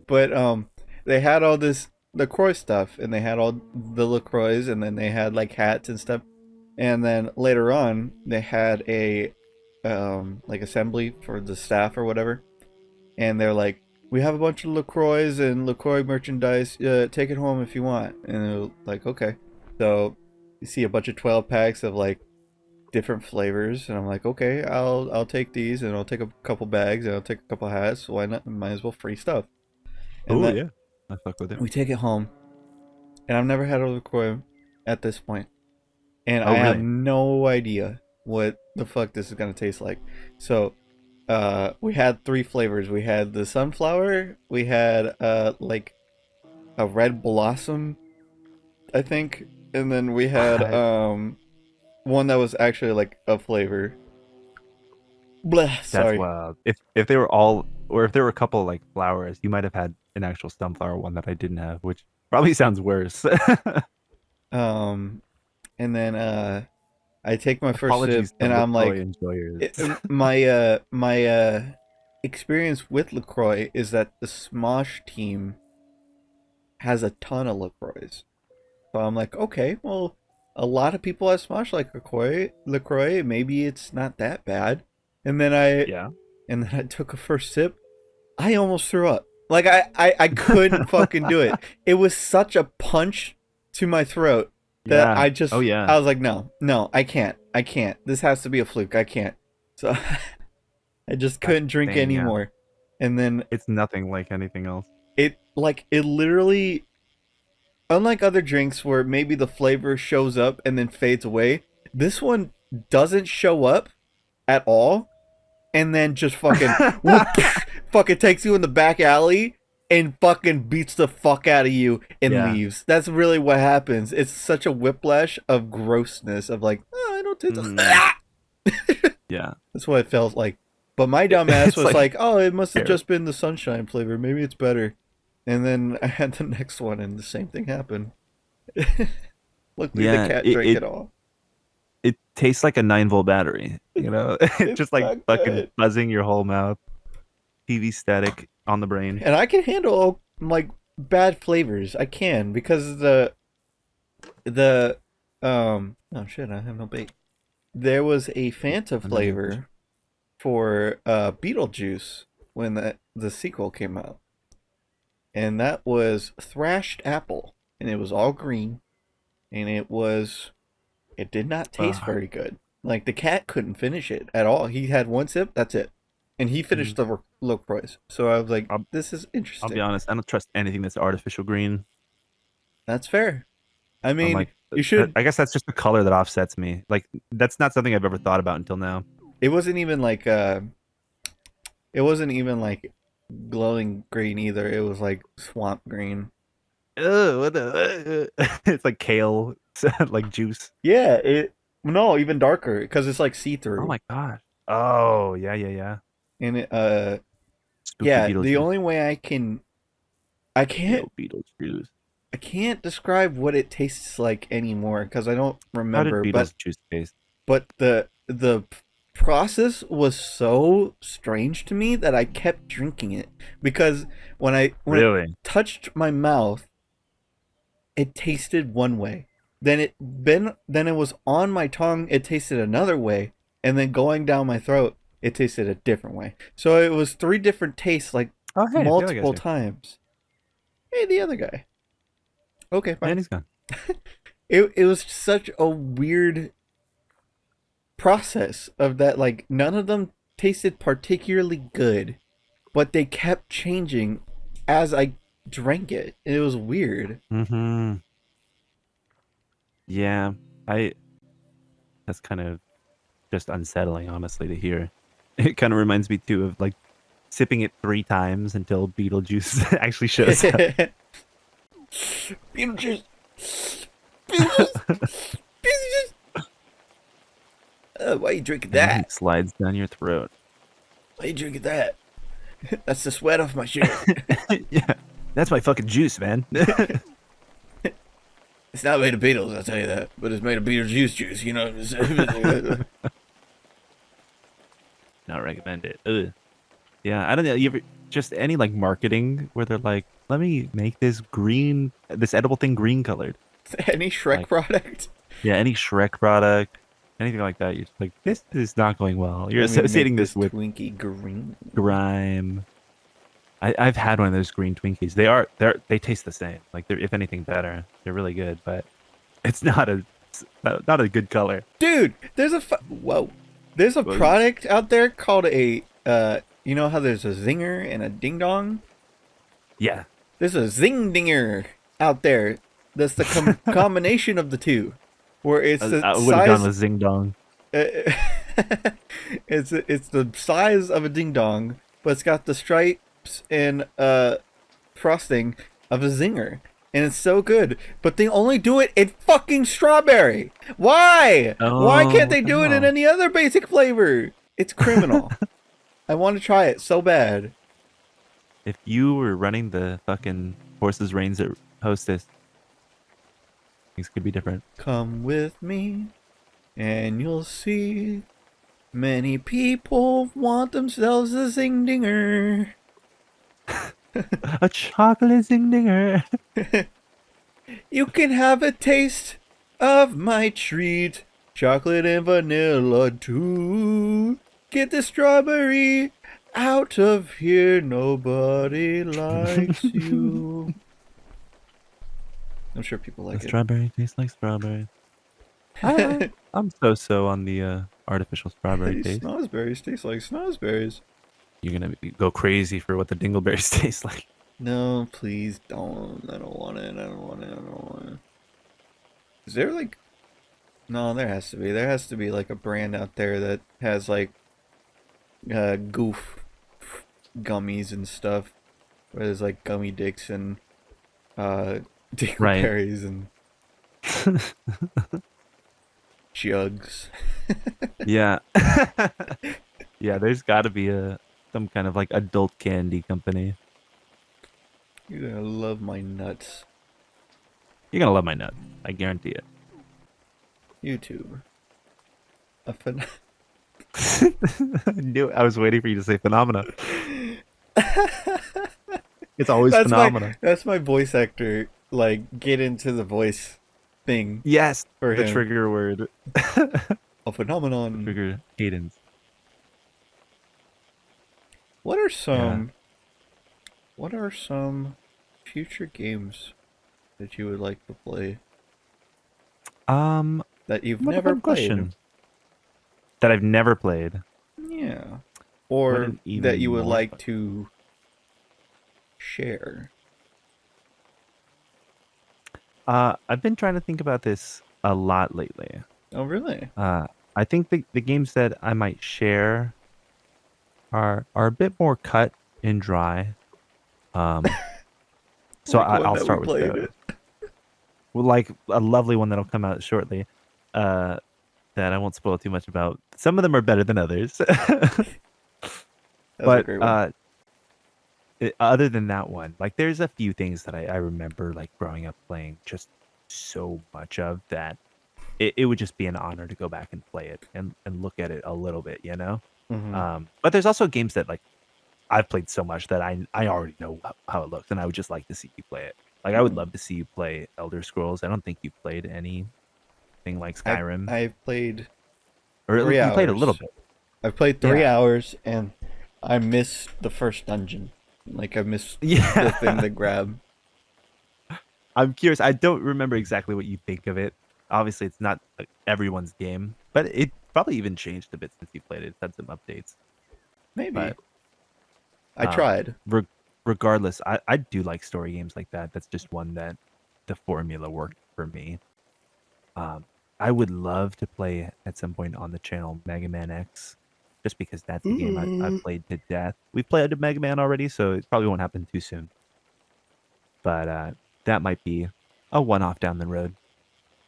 But they had all this LaCroix stuff, and they had all the LaCroix, and then they had like hats and stuff. And then later on, they had a like assembly for the staff or whatever, and they're like, "We have a bunch of LaCroix and LaCroix merchandise. Take it home if you want." And they're like, "Okay." So you see a bunch of 12 packs of like different flavors, and I'm like, "Okay, I'll take these, and I'll take a couple bags, and I'll take a couple hats. Why not? Might as well free stuff." And Oh then yeah, I fuck with it. we take it home, and I've never had a LaCroix at this point, and Oh I have really? no idea what the fuck this is gonna taste like. So we had three flavors. We had the sunflower, we had like a red blossom, I think, and then we had one that was actually like a flavor. Bleh, That's sorry. wild. If they were all, or if there were a couple like flowers, you might have had an actual sunflower one that I didn't have, which probably sounds worse. um and then I take my first sip Apologies to and I'm LaCroix like enjoyers. my experience with LaCroix is that the Smosh team has a ton of LaCroix. So I'm like, okay, well, a lot of people have Smosh like LaCroix. Maybe it's not that bad. And then I Yeah. and then I took a first sip. I almost threw up. Like I couldn't fucking do it. It was such a punch to my throat that Yeah. Oh yeah. I was like, no, I can't. I can't. This has to be a fluke. I can't. So I just That's couldn't drink insane. Yeah. anymore. And then It's nothing like anything else. it literally, unlike other drinks where maybe the flavor shows up and then fades away, this one doesn't show up at all and then just fucking whoop, fucking takes you in the back alley and fucking beats the fuck out of you and Yeah. leaves. That's really what happens. It's such a whiplash of grossness of like, oh, I don't taste Yeah. That's what it felt like. But my dumb ass It's was like like, oh, it must have here. just been the sunshine flavor. Maybe it's better. And then I had the next one and the same thing happened. Luckily the Yeah. cat It, drank it it all. it tastes like a 9-volt battery. You know, it's It's just like not fucking good. buzzing your whole mouth. TV static on the brain. And I can handle like bad flavors. I can because the oh shit, I have no bait. There was a Fanta flavor for Beetlejuice when the sequel came out. And that was thrashed apple. And it was all green. And it did not taste very good. Like the cat couldn't finish it at all. He had one sip, that's it. And he finished the LaCroix. So I was like, this is interesting. I'll be honest, I don't trust anything that's artificial green. That's fair. I I'm mean, like, you should. I guess that's just the color that offsets me. Like, that's not something I've ever thought about until now. It wasn't even like it wasn't even like glowing green either. It was like swamp green. Ugh, what the? It's like kale, like juice. Yeah, no, even darker because it's like see through. Oh my gosh. Oh yeah, yeah, yeah. And Spooky yeah, beetle the juice. only way I can't Beetle juice. I can't describe what it tastes like anymore because I don't How remember. did Beetle's juice taste? But the process was so strange to me that I kept drinking it because when it Really? touched my mouth, it tasted one way. Then it was on my tongue, it tasted another way, and then going down my throat, it tasted a different way. So it was three different tastes, like Oh hey, multiple times. Hey, the other guy. Okay, fine. And he's gone. It was such a weird process of that. Like none of them tasted particularly good, but they kept changing as I drank it. It was weird. Mm-hmm. Yeah, that's kind of just unsettling, honestly, to hear. It kind of reminds me too of like sipping it 3 times until Beetlejuice actually shows up. Beetlejuice. Beetlejuice. Why are you drinking And then that? it slides down your throat. Why are you drinking that? That's the sweat off my shirt. Yeah, that's my fucking juice, man. It's not made of beetles, I'll tell you that. But it's made of Beetlejuice juice, you know. Not recommend it. Ugh. Yeah, I don't know. You ever just any like marketing where they're like, "Let me make this edible thing green colored." Any Shrek Like, product? yeah, any Shrek product, anything like that. You're just like, this is not going well. You're associating this with Twinkie green. grime. I've had one of those green Twinkies. They taste the same. Like they're if anything better. They're really good, but it's not a good color. Dude, there's a there's a product out there called a you know how there's a zinger and a ding dong? Yeah. There's a zing dinger out there. That's the combination of the two, where it's the I would have gone with size. Zing Dong. It's the size of a ding dong, but it's got the stripes and frosting of a zinger, and it's so good. But they only do it in fucking strawberry. Why? Why can't they do it in any other basic flavor? It's criminal. I want to try it so bad. If you were running the fucking Horses Reigns at Hostess, things could be different. Come with me, and you'll see. Many people want themselves a zing dinger. A chocolate Zing Dinger. You can have a taste of my treat. Chocolate and vanilla too. Get the strawberry out of here. Nobody likes you. I'm sure people The like it. strawberry tastes like strawberry. I'm so on the artificial strawberry These taste. snozberries taste like snozberries. You're gonna go crazy for what the dingleberries taste like. No, please don't. I don't want it. I don't want it. I don't want it. Is there like no? There has to be. There has to be like a brand out there that has like goof gummies and stuff. Where there's like gummy dicks and uh Right. dingleberries and jugs. Yeah. Yeah, there's got to be a some kind of like adult candy company. You're gonna love my nuts. You're gonna love my nuts. I guarantee it. YouTube. I knew I was waiting for you to say phenomena. It's always that's my phenomena. that's my voice actor like get into the voice thing Yes, for the him. trigger word. A phenomenon. Trigger cadence. What are Yeah. some what are some future games that you would like to play Um, that you've what a never fun played? question. That I've never played. Yeah. What Or an that even you would more like fun. to share. I've been trying to think about this a lot lately. Oh, really? I think the games that I might share are a bit more cut and dry. Um, so Like one I'll that we start with played. those. Well, like a lovely one that'll come out shortly. Uh, that I won't spoil too much about. Some of them are better than others. That was a But great one. other than that one, like there's a few things that I remember like growing up playing just so much of that it would just be an honor to go back and play it and look at it a little bit, you know? Hmm. But there's also games that like I've played so much that I already know how it looks, and I would just like to see you play it. Like I would Hmm. love to see you play Elder Scrolls. I don't think you've played anything like I Skyrim, I've played or three you played a little hours. bit. I've played three Yeah, hours and I missed the first dungeon. Like I missed the thing yeah. to grab. I'm curious. I don't remember exactly what you think of it. Obviously, it's not like, everyone's game, but it probably even changed a bit since you played it. It's had some updates, Maybe. but I um, tried. re- regardless, I do like story games like that. That's just one that the formula worked for me. Um, I would love to play at some point on the channel Mega Man X, just because that's a game I've played to death. We've played a Mega Man already, so it probably won't happen too soon. But that might be a one-off down the road.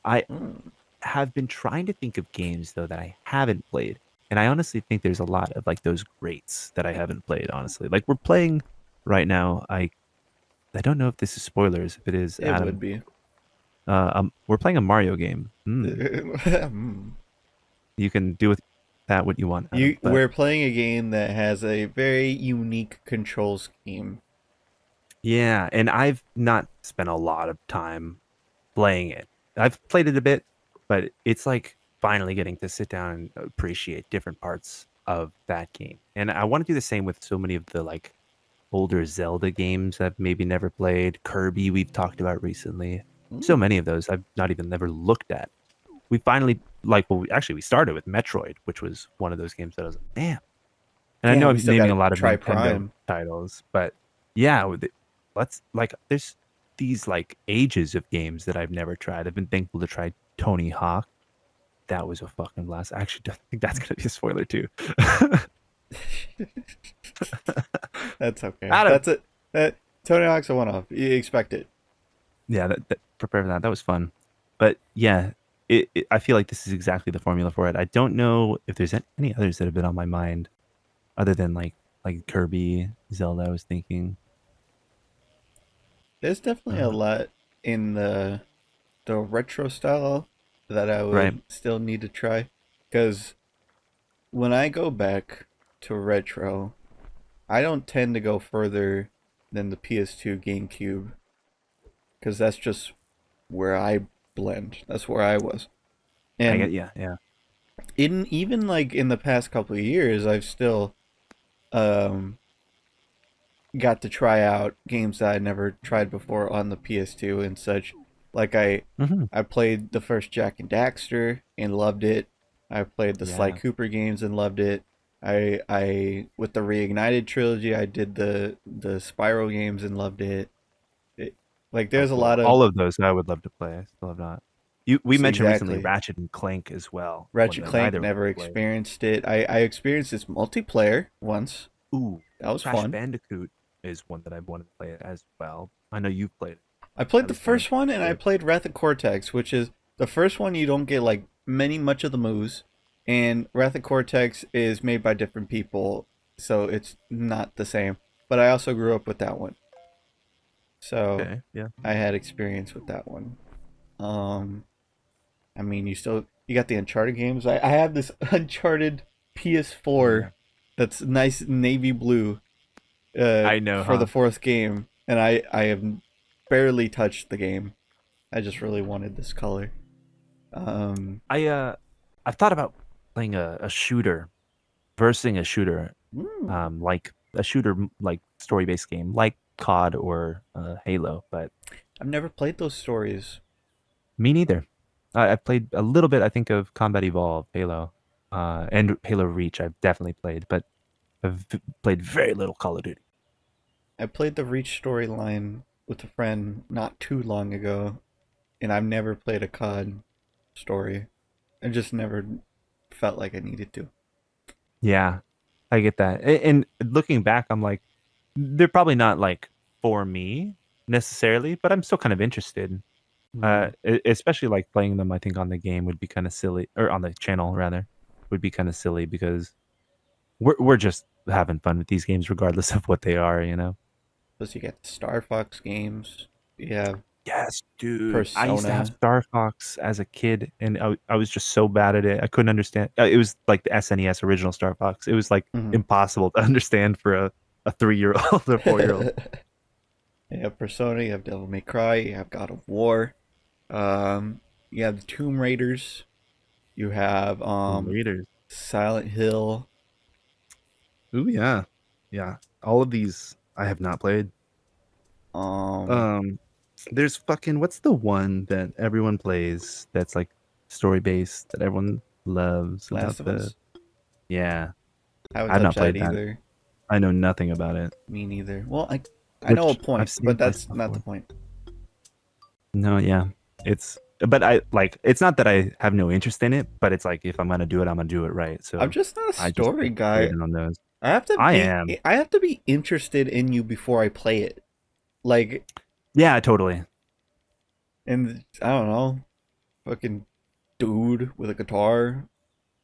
I Mm. have been trying to think of games though that I haven't played, and I honestly think there's a lot of like those greats that I haven't played. Honestly, like we're playing right now. I don't know if this is spoilers. If it is, It would Adam, be. we're playing a Mario game. Mm. You can do with that what you want, Adam. You But we're playing a game that has a very unique control scheme. yeah, and I've not spent a lot of time playing it. I've played it a bit, but it's like finally getting to sit down and appreciate different parts of that game. And I want to do the same with so many of the like older Zelda games I've maybe never played. Kirby we've talked about recently. So Mm. many of those I've not even never looked at. We finally we started with Metroid, which was one of those games that I was like, damn. And I Yeah, know we I'm still naming a gotta lot of try Nintendo Prime. titles, but yeah, let's like there's these like ages of games that I've never tried. I've been thankful to try Tony Hawk. That was a fucking blast. I actually don't think that's gonna be a spoiler too. That's okay. Adam. That's it. That Tony Hawk's a one-off. You expect it. Yeah, prepare for that. That was fun. But yeah, I feel like this is exactly the formula for it. I don't know if there's any others that have been on my mind other than like Kirby, Zelda. I was thinking, There's definitely a uh, lot in the retro style that I right? would still need to try. Because when I go back to retro, I don't tend to go further than the PS2 GameCube. Because that's just where I blend. That's where I was. I And get yeah. in even like in the past couple of years, I've still um got to try out games that I never tried before on the PS2 and such. Like Hmm. I played the first Jack and Daxter and loved it. I played the Sly Yeah. Cooper games and loved it. I with the Reignited trilogy, I did the Spyro games and loved it. it like Oh, there's a cool. lot of All of those I would love to play. I still have not. We mentioned recently exactly Ratchet and Clank as well, one Ratchet that Clank neither of us never played. experienced it. I experienced its multiplayer once. Ooh, That was Crash fun. Bandicoot is one that I wanted to play as well. I know you've played it. I I played the was wanting first one and I to. played Wrath of Cortex, which is the first one you don't get like much of the moves, and Wrath of Cortex is made by different people, so it's not the same. But I also grew up with that one, so Okay, yeah. I had experience with that one. Um, I mean, you got the Uncharted games. I have this Uncharted Oh yeah. PS4 that's nice navy blue I know, for the huh? fourth game, and I have barely touched the game. I just really wanted this color. Um, I I've thought about playing a shooter, versing a shooter, mm, like a shooter like story based game, like COD or Halo, but I've never played those stories. me neither. I've played a little bit, I think, of Combat Evolved, Halo, and Halo Reach. I've definitely played, but played very little Call of Duty. I played the Reach storyline with a friend not too long ago, and I've never played a COD story. I just never felt like I needed to. Yeah, I get that. And looking back, I'm like, they're probably not like for me necessarily, but I'm still kind of interested. Mm. Especially like playing them, I think on the game would be kind of silly, or on the channel rather, would be kind of silly because we're just having fun with these games regardless of what they are, you know. Plus, you get the Star Fox games. You have Yes, dude. I used to have Persona. Star Fox as a kid, and I was just so bad at it. I couldn't understand. It was like the SNES original Star Fox. It was like Mhm. impossible to understand for a 3 year old or 4 year old. You have Persona. You have Devil May Cry. You have God of War. Um, you have the Tomb Raiders. You have Raiders. Silent Hill. Ooh, yeah. Yeah. All of these I have not played. Um, Um, there's fucking what's the one that everyone plays that's like story based that everyone loves Last about of the Us. yeah. I haven't I've not touched that played that. either. I know nothing about it. Me neither. Well, I know a Which I've point, seen but places that's not the before. point. No, yeah. It's but I like it's not that I have no interest in it, but it's like if I'm gonna do it, I'm gonna do it right. I'm So just not a I just story get guy. weirded on those. I have to I be am. I have to be interested in you before I play it. Like, Yeah, totally. and I don't know, fucking dude with a guitar,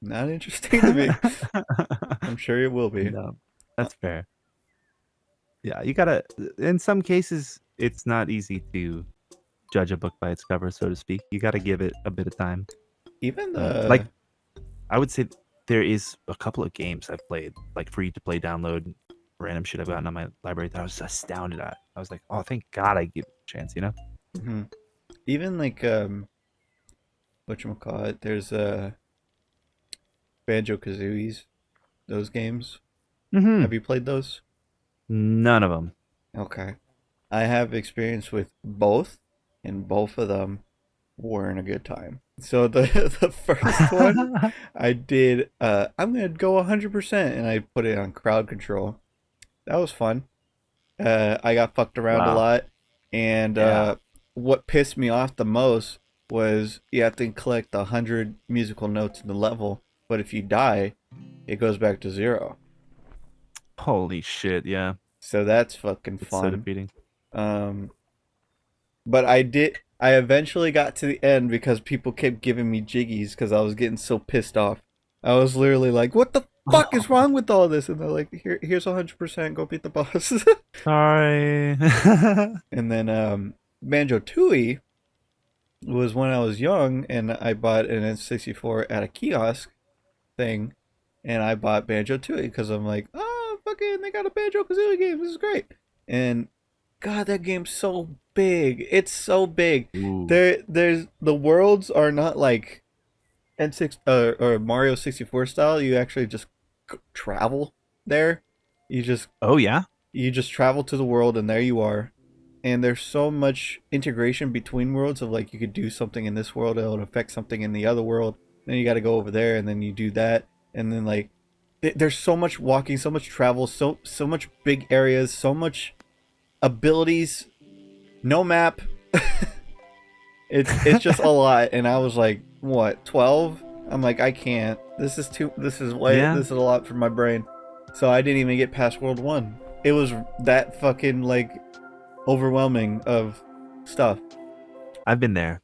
not interesting to me. I'm sure it will be. No, Uh, that's fair. Yeah, you gotta in some cases it's not easy to judge a book by its cover, so to speak. You gotta give it a bit of time. Even Like the I would say there is a couple of games I've played, like free to play download random shit I've gotten on my library that I was astounded at. I was like, oh thank God I give it a chance, you know? mhm. Even like whatchamacallit, there's Banjo Kazooies, those games. Mm-hmm. Have you played those? None of them. Okay. I have experience with both, and both of them weren't a good time. So the the first one I did I'm gonna go 100% and I put it on crowd control. That was fun. I got fucked around a Wow. lot, and Yeah. what pissed me off the most was you have to collect 100 musical notes in the level, but if you die, it goes back to zero. Holy shit, yeah. So that's fucking It's so fun. defeating. Um, but I eventually got to the end because people kept giving me jiggies because I was getting so pissed off. I was literally like, "What the fuck is wrong with all this?" And they're like, Here's 100%. Go beat the boss." Sorry. And then Banjo Tooie was when I was young, and I bought an N64 at a kiosk thing, and I bought Banjo Tooie because I'm like, "Oh, fucking, they got a Banjo Kazooie game. This is great." And God, that game's so big. It's so big. Ooh. There's the worlds are not like N6 or Mario 64 style. You actually just travel there. You just Oh yeah. you just travel to the world and there you are. And there's so much integration between worlds of like you could do something in this world, it'll affect something in the other world. Then you got to go over there and then you do that, and then like there's so much walking, so much travel, so much big areas, so much abilities. No map. It's just a lot, and I was like, what, 12? I'm like, I can't. This is too. This is way. Yeah. This is a lot for my brain. So I didn't even get past World One. It was that fucking like overwhelming of stuff. I've been there.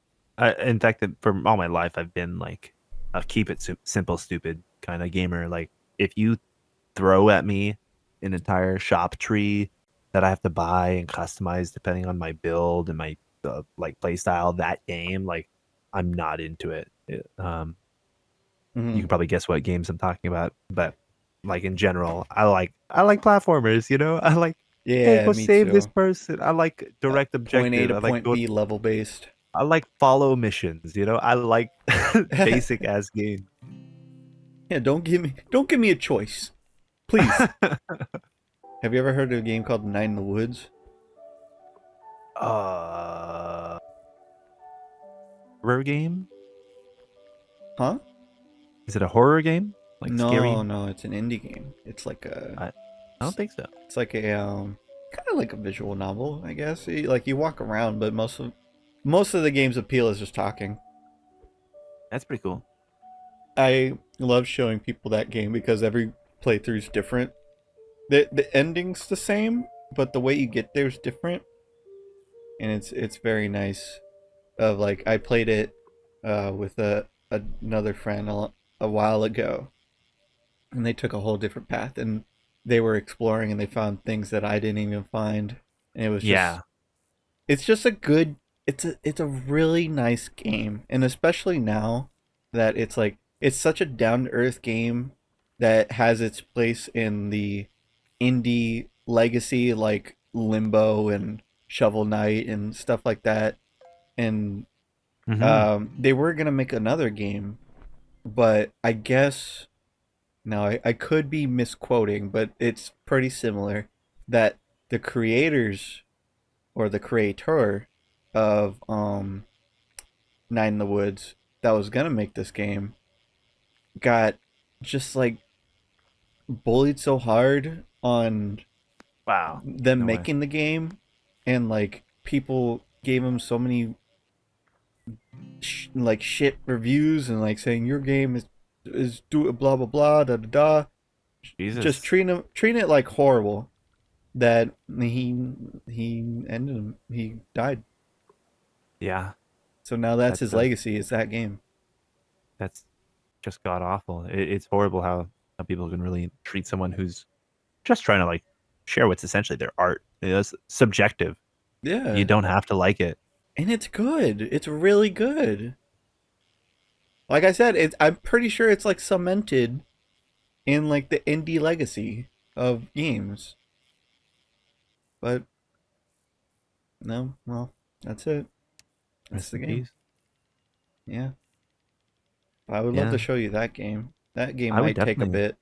In fact, for all my life, I've been like a keep it simple, stupid kind of gamer. Like, if you throw at me an entire shop tree that I have to buy and customize depending on my build and my like play style, that game, like, I'm not into it. You Hmm. can probably guess what games I'm talking about, but like in general, I like platformers. I like, hey, Yeah, go me save this too. person. I like direct Point A objective. to point B level based. I like follow missions. I like basic ass game. Yeah, don't give me a choice, please. Have you ever heard of a game called Night in the Woods? uh, Horror game? Huh? Is it a horror game? Like No, scary? no, it's an indie game. It's like a I, I don't think so. it's like a kind of like a visual novel, I guess. Like you walk around, but most of the game's appeal is just talking. That's pretty cool. I love showing people that game because every playthrough is different. The ending's the same, but the way you get there is different, and it's very nice. Of like I played it with another friend a while ago, and they took a whole different path, and they were exploring and they found things that I didn't even find, and Yeah. it's just a good it's a really nice game, and especially now that it's like it's such a down to earth game that has its place in the indie legacy like Limbo and Shovel Knight and stuff like that. And Hmm. they were gonna make another game, but I guess now I could be misquoting, but it's pretty similar that the creators or the creator of Nine in the Woods that was gonna make this game got just like bullied so hard on Wow. them No way. making the game, and like people gave him so many like shit reviews and like saying your game is do blah blah blah da da da, just Jesus. treating it like horrible, that he died. Yeah. So now that's That's his legacy, is that game. that's just god awful. It's horrible how people can really treat someone who's just trying to like share what's essentially their art. It's subjective. You Yeah, don't have to like it. and it's good. It's really good. Like I said, I'm pretty sure it's like cemented in like the indie legacy of games. But no, well, that's it. That's Rest the in game. peace. Yeah. I would love to Yeah. show you that game. That game I would might take a definitely bit.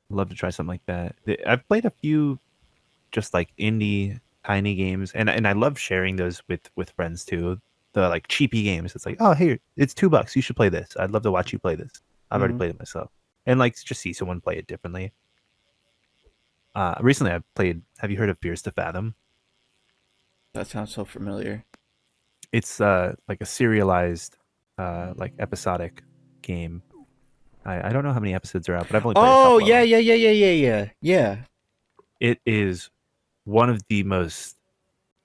love to try something like that. I've played a few just like indie tiny games, and I love sharing those with friends too. The like cheapy games. It's like, oh, here, it's $2. You should play this. I'd love to watch you play this. I've already Hmm. played it myself, and like just see someone play it differently. Recently I played. Have you heard of Fears to Fathom? That sounds so familiar. It's like a serialized, like episodic game. I don't know how many episodes are out, but I've only played a Oh couple of yeah, them. yeah, yeah, yeah, yeah, yeah, yeah. It is one of the most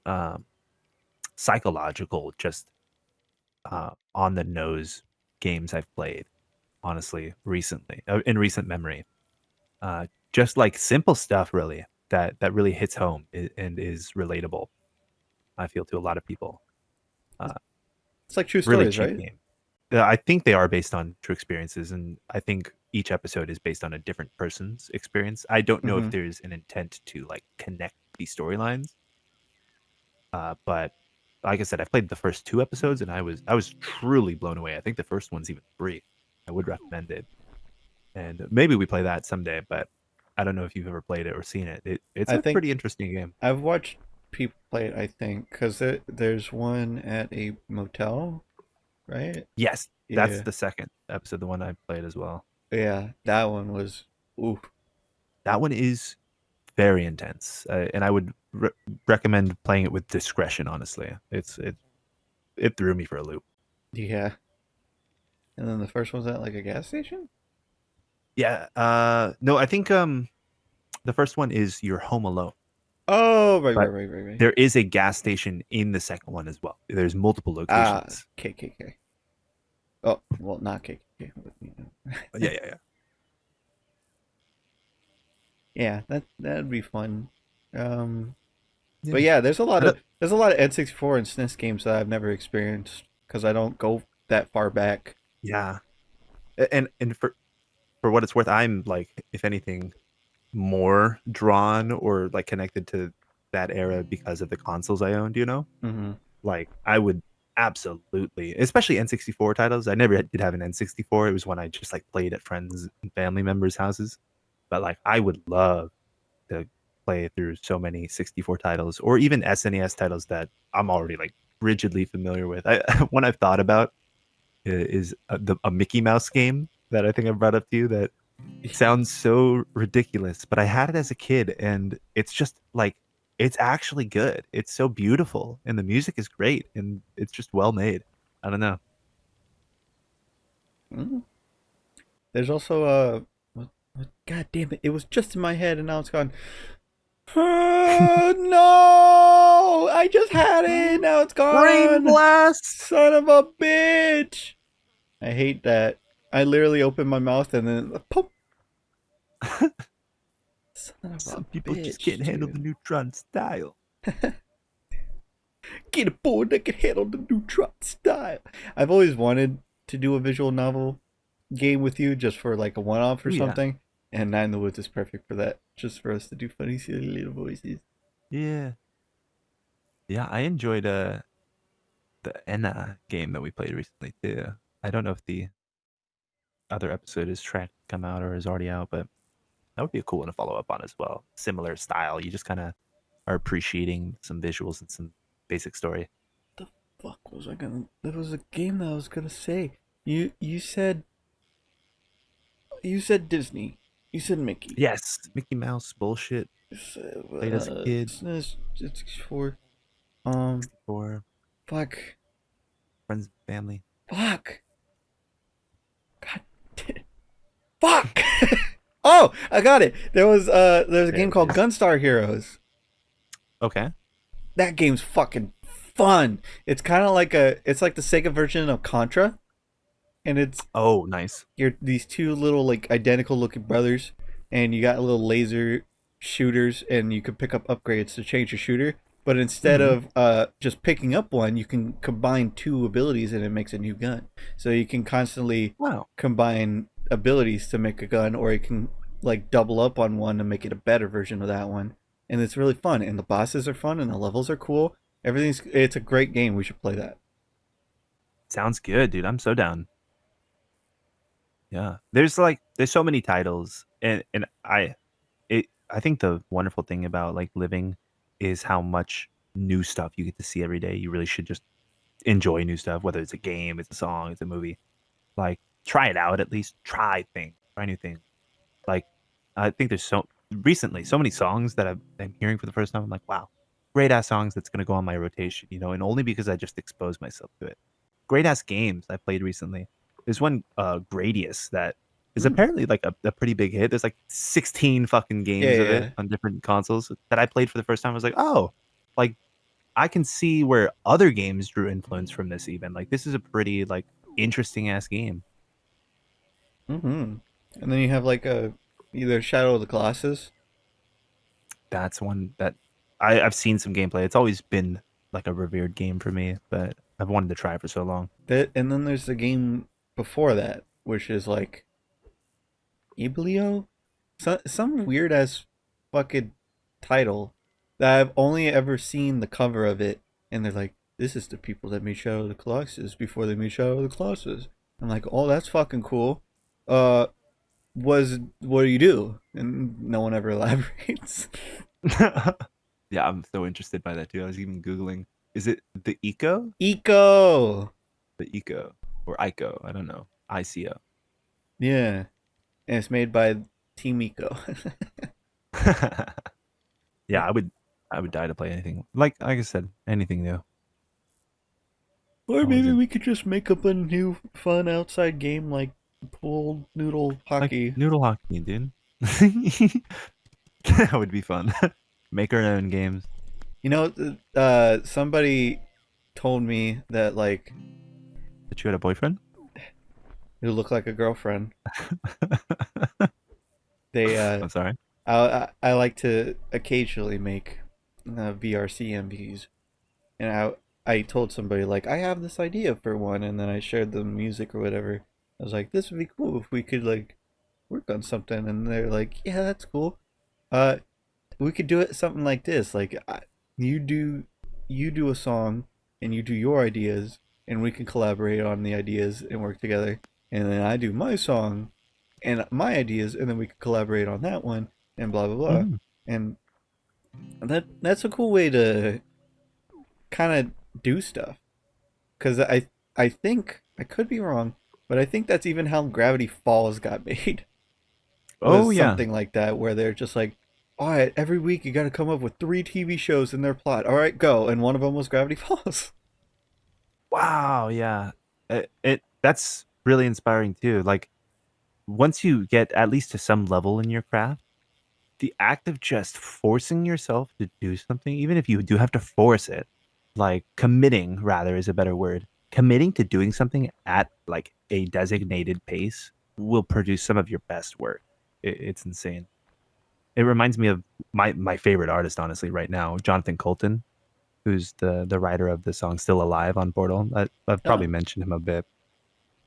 um, psychological, just on the nose games I've played, honestly, recently, in recent memory. Just like simple stuff, really, that really hits home and is relatable. I feel to a lot of people. Uh, It's like true Really stories, cheap right? game. I think they are based on true experiences, and I think each episode is based on a different person's experience. I don't know if Mm-hmm. there's an intent to like connect these storylines, But like I said, I played the first two episodes and I was truly blown away. I think the first one's even free. I would recommend it, and maybe we play that someday. But I don't know if you've ever played it or seen it. It's I a think pretty interesting game. I've watched people play it. I think because there's one at a motel, right? Yes, that's Yeah, the second episode, the one I played as well. yeah. That one was ooh. That one is very intense, and I would recommend playing it with discretion. Honestly, it threw me for a loop. Yeah. And then the first one's at like a gas station. Yeah. No, I think the first one is you're home alone, Oh, right, right, but right, right, right. there is a gas station in the second one as well. There's multiple Ah, locations. KKK. Oh, well, not KKK. But, Yeah, yeah, yeah. yeah, that'd be fun. Um, but Yeah. yeah, I don't, there's a lot of N64 and SNES games that I've never experienced because I don't go that far back. yeah. And for what it's worth, I'm like, if anything, more drawn or like connected to that era because of the consoles I owned, you know? Mm-hmm. Like I would absolutely, especially N64 titles. I never did have an N64. It was when I just like played at friends and family members' houses. But like I would love to play through so many 64 titles or even SNES titles that I'm already like rigidly familiar with. I one I've thought about is a Mickey Mouse game that I think I brought up to you that sounds so ridiculous, but I had it as a kid and it's just like it's actually good. It's so beautiful and the music is great and it's just well made. I don't know. Mm-hmm. There's also God damn it! It was just in my head and now it's gone. No! I just had it. Now it's Brain gone. blast. Son of a bitch! I hate that. I literally opened my mouth and then pop. Son of a Some people just bitch, can't handle the dude. neutron style. Get a board that can handle the neutron style. I've always wanted to do a visual novel game with you just for like a one off or Oh yeah. something. And Nine in the Woods is perfect for that. Just for us to do funny, silly little voices. Yeah. Yeah, I enjoyed the Enna game that we played recently too. I don't know if the other episode is tracked to come out or is already out, but that would be a cool one to follow up on as well. Similar style. You just kind of are appreciating some visuals and some basic story. The fuck was I gonna? There was a game that I was gonna say. You said Disney. You said Mickey. Yes, Mickey Mouse bullshit. You said, Played as a kid. SNES 64. 64, Fuck. friends and family. Fuck. God. Fuck. Oh, I got it. There's a There game it called is. Gunstar Heroes. Okay. That game's fucking fun. It's like the Sega version of Contra, and it's Oh, nice. you're these two little like identical looking brothers, and you got little laser shooters, and you can pick up upgrades to change your shooter. But instead Hmm. of just picking up one, you can combine two abilities, and it makes a new gun. So you can constantly Wow. combine abilities to make a gun, or you can like double up on one to make it a better version of that one. And it's really fun, and the bosses are fun, and the levels are cool. It's a great game. We should play that. Sounds good, dude. I'm so down. Yeah. There's so many titles and I think the wonderful thing about like living is how much new stuff you get to see every day. You really should just enjoy new stuff, whether it's a game, it's a song, it's a movie. Like try it out at least. Try things, try new things. Like I think there's so recently so many songs that I'm hearing for the first time. I'm like, wow, great ass songs that's gonna go on my rotation, and only because I just exposed myself to it. Great ass games I played recently. There's one Gradius that is Mm. apparently like a pretty big hit. There's like 16 fucking Yeah, games of it yeah. on different consoles that I played for the first time. I was like, oh, like I can see where other games drew influence from this even. Like this is a pretty like interesting ass game. Mm-hmm. And then you have like a either Shadow of the Colossus. That's one that I've seen some gameplay. It's always been like a revered game for me, but I've wanted to try it for so long. And then there's the game before that, which is like Iblio, some weird ass fucking title that I've only ever seen the cover of it, and they're like, "This is the people that meet Shadow of the Colossus before they meet Shadow of the Colossus." I'm like, "Oh, that's fucking cool." Uh, what do you do? And no one ever elaborates. Yeah, I'm so interested by that too. I was even googling. Is it the Eco? Eco. The Eco or Ico? I don't know. ICO. Yeah, and it's made by Team Eco. Yeah, I would die to play anything. Like I said, anything new. Or Always maybe in we could just make up a new fun outside game like pool noodle like hockey. noodle hockey, dude. That would be fun. Make our own games. You know, somebody told me that like That you had a boyfriend? it looked like a girlfriend. They I'm sorry. I like to occasionally make VRC MVs, and I told somebody like I have this idea for one, and then I shared the music or whatever. I was like, this would be cool if we could like work on something, and they're like, yeah, that's cool. Uh, we could do it something like this, like you do you do a song, and you do your ideas, and we can collaborate on the ideas and work together, and then I do my song and my ideas, and then we can collaborate on that one, and blah blah blah. Mhm. And that's a cool way to kind of do stuff, because I think I could be wrong, but I think that's even how Gravity Falls got made. Oh Was yeah. something like that, where they're just like, all right, every week you got to come up with 3 TV shows in their plot. All right, go. And one of them was Gravity Falls. Wow, yeah. It that's really inspiring too. Like once you get at least to some level in your craft, the act of just forcing yourself to do something, even if you do have to force it, like committing rather is a better word. Committing to doing something at like a designated pace will produce some of your best work. It's insane. It reminds me of my favorite artist, honestly, right now, Jonathan Colton, who's the writer of the song "Still Alive" on Portal. I've probably Oh, mentioned him a bit,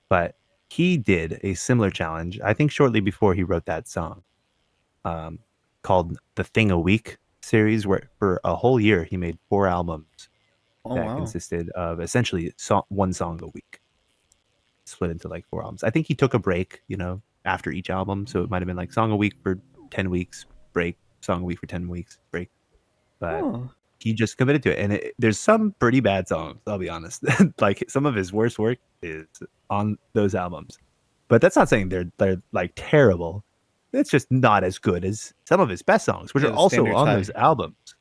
but he did a similar challenge. I think shortly before he wrote that song, um, called the Thing a Week series, where for a whole year he made 4 albums oh that wow. consisted of essentially one song a week, split into like 4 albums. I think he took a break, after each album, so it might have been like song a week for 10 weeks, break, song a week for 10 weeks, break. But Oh, he just committed to it, and there's some pretty bad songs. I'll be honest. Like some of his worst work is on those albums, but that's not saying they're like terrible. It's just not as good as some of his best songs, which yeah, are the also standard's on those high. albums.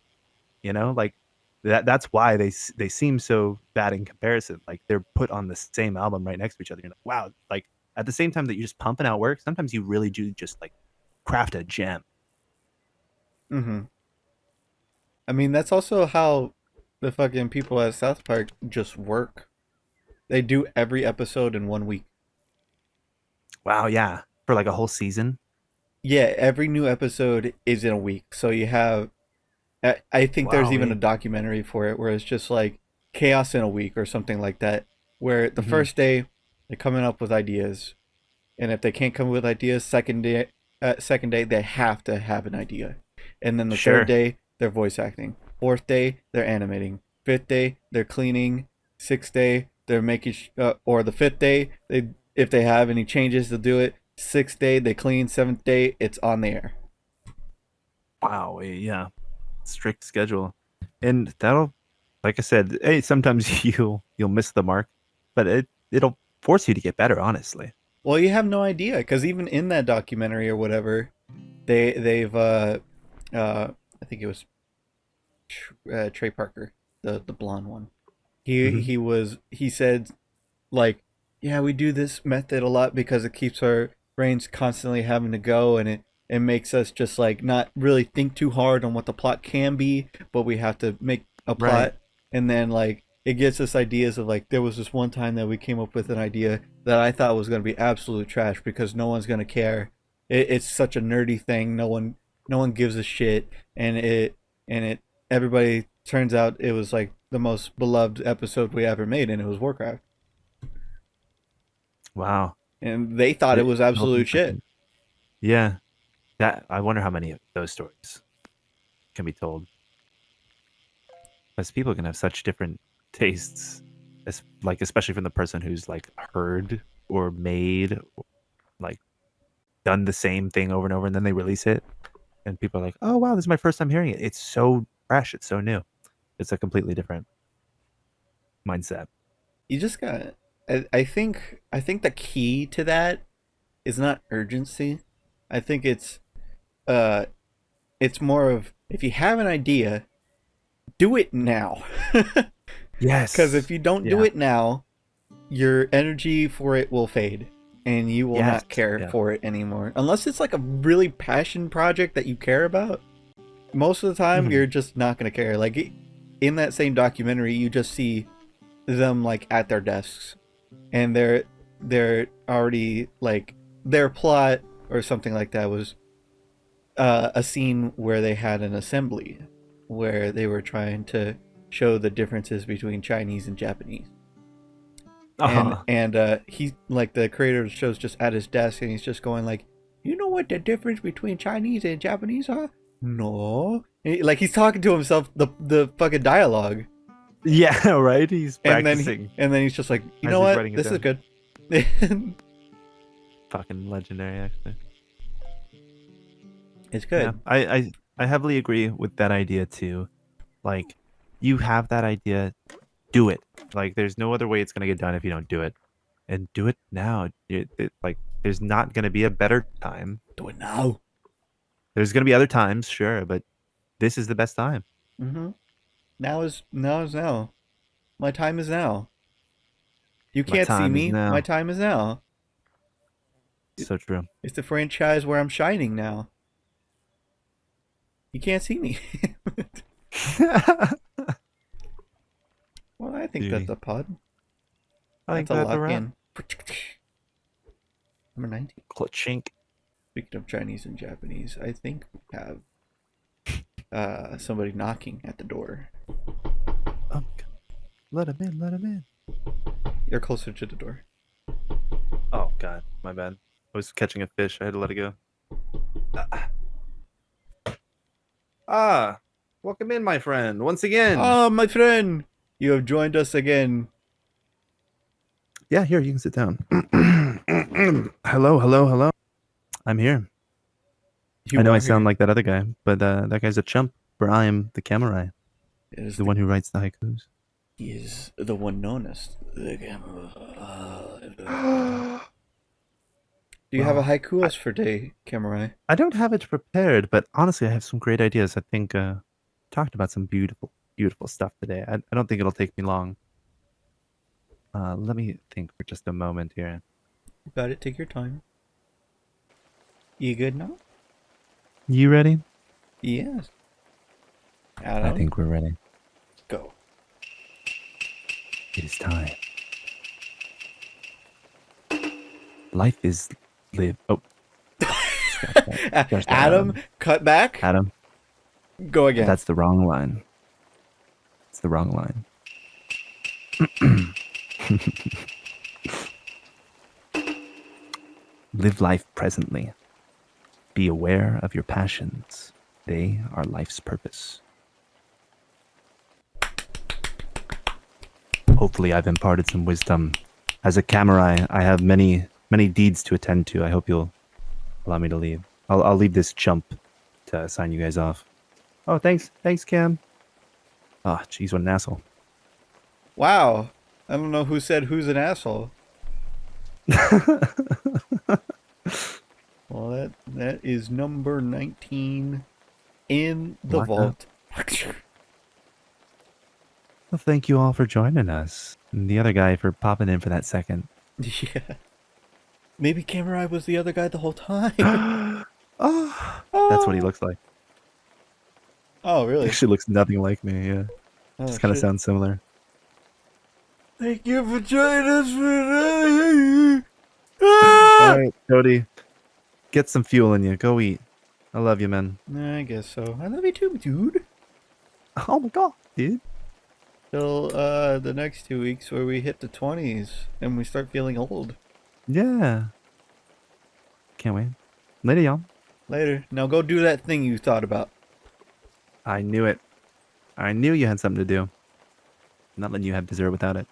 Like that's why they seem so bad in comparison. Like they're put on the same album right next to each other. You're like, wow, like at the same time that you're just pumping out work, sometimes you really do just like craft a gem. Mm-hmm. I mean, that's also how the fucking people at South Park just work. They do every episode in 1 week. Wow, yeah, for like a whole season. Yeah, every new episode is in a week. So you have, I think there's Wow, even a documentary for it where it's just like chaos in a week or something like that. Where the mm-hmm. first day they're coming up with ideas, and if they can't come up with ideas, second day they have to have an idea, and then the third Sure. day they're voice acting. Fourth day they're animating. Fifth day they're cleaning. Sixth day they're making, or the fifth day they if they have any changes to do it. Sixth day they clean. Seventh day it's on the air. Wow, yeah, strict schedule, and that'll, like I said, hey, sometimes you'll miss the mark, but it'll force you to get better. Honestly. Well, you have no idea because even in that documentary or whatever, they've I think it was Trey Parker, the blonde one. Hmm. He said like, yeah, we do this method a lot because it keeps our brains constantly having to go, and it makes us just like not really think too hard on what the plot can be, but we have to make a Right. plot, and then like it gives us ideas of like there was this one time that we came up with an idea that I thought was going to be absolute trash because no one's going to care. It's such a nerdy thing. No one gives a shit, and it everybody turns out it was like the most beloved episode we ever made, and it was Warcraft, Wow. and they thought it It was tells me absolute shit. something. Yeah. That I wonder how many of those stories can be told. Because people can have such different tastes, like especially from the person who's like heard or made, like done the same thing over and over, and then they release it, and people are like, "Oh wow, this is my first time hearing it. It's so fresh. It's so new. It's a completely different mindset." You just got. I think the key to that is not urgency. I think uh it's more of if you have an idea, do it now. Because if Yes. you don't do Yeah. it now, your energy for it will fade and you will Yes. not care Yeah. for it anymore. Unless it's like a really passion project that you care about. Most of the time, Mhm. you're just not going to care. Like in that same documentary, you just see them like at their desks and they're already like their plot or something like that was a scene where they had an assembly where they were trying to show the differences between Chinese and Japanese. And Uh-huh. he like the creator of the show's just at his desk and he's just going like, you know what the difference between Chinese and Japanese are? No, like he's talking to himself the fucking dialogue, Yeah. Right. He's and practicing he's just like, you as know he's what, writing it this is down. good. Fucking legendary, actually. It's Yeah. good. I heavily agree with that idea too. Like, you have that idea, do it. Like, there's no other way it's gonna get done if you don't do it, and do it now. Like, there's not gonna be a better time. Do it now. There's gonna be other times, sure, but this is the best time. Mm-hmm. Now. My time is now. You My can't see time is me. My now. time is now. So true. It's the franchise where I'm shining now. You can't see me. Well, I think that's Beauty. a pod. I That's think a that's a lock wrap. in. Number 19. Chink. Speaking of Chinese and Japanese, I think we have somebody knocking at the door. Oh, God. Let him in. Let him in. You're closer to the door. Oh God, my bad. I was catching a fish. I had to let it go. Welcome in, my friend. Once again. Oh, my friend! You have joined us again. Yeah, here, you can sit down. Hello, hello, hello. I'm here. I You know I are sound here. like that other guy, but that guy's a chump, for I am the samurai, It is the one who writes the haikus. he is the one known as the camera. Do you have a Well, haiku us for day, Camerai? I don't have it prepared, but honestly, I have some great ideas. I think talked about some beautiful, beautiful stuff today. I don't think it'll take me long. Let me think for just a moment here. You got it. Take your time. You good now? You ready? Yes. I Adam, think we're ready. go. It is time. Life is live. Oh, scratch that. Scratch that, Adam, Adam. cut back. Adam, Go again. that's the wrong line. It's the wrong line. Live life presently. Be aware of your passions. They are life's purpose. Hopefully, I've imparted some wisdom. As a samurai, I have many, many deeds to attend to. I hope you'll allow me to leave. I'll leave this chump to sign you guys off. Oh, thanks, Cam. Oh, jeez, what an asshole. Wow. I don't know who said who's an asshole. Well, that is number 19 in the Locked up. vault. Well, thank you all for joining us. And the other guy for popping in for that second. Yeah. Maybe Camerai was the other guy the whole time. Oh, Oh. that's what he looks like. Oh, He really? actually looks nothing like me, yeah. Oh, Just kind of shit. sounds similar. Thank you for joining us for All right, Cody. Get some fuel in you. Go eat. I love you, man. I guess so. I love you too, dude. Oh my god, dude. Till the next 2 weeks where we hit the 20s and we start feeling old. Yeah. Can't wait. Later, y'all. Later. Now go do that thing you thought about. I knew it. I knew you had something to do. I'm not letting you have dessert without it.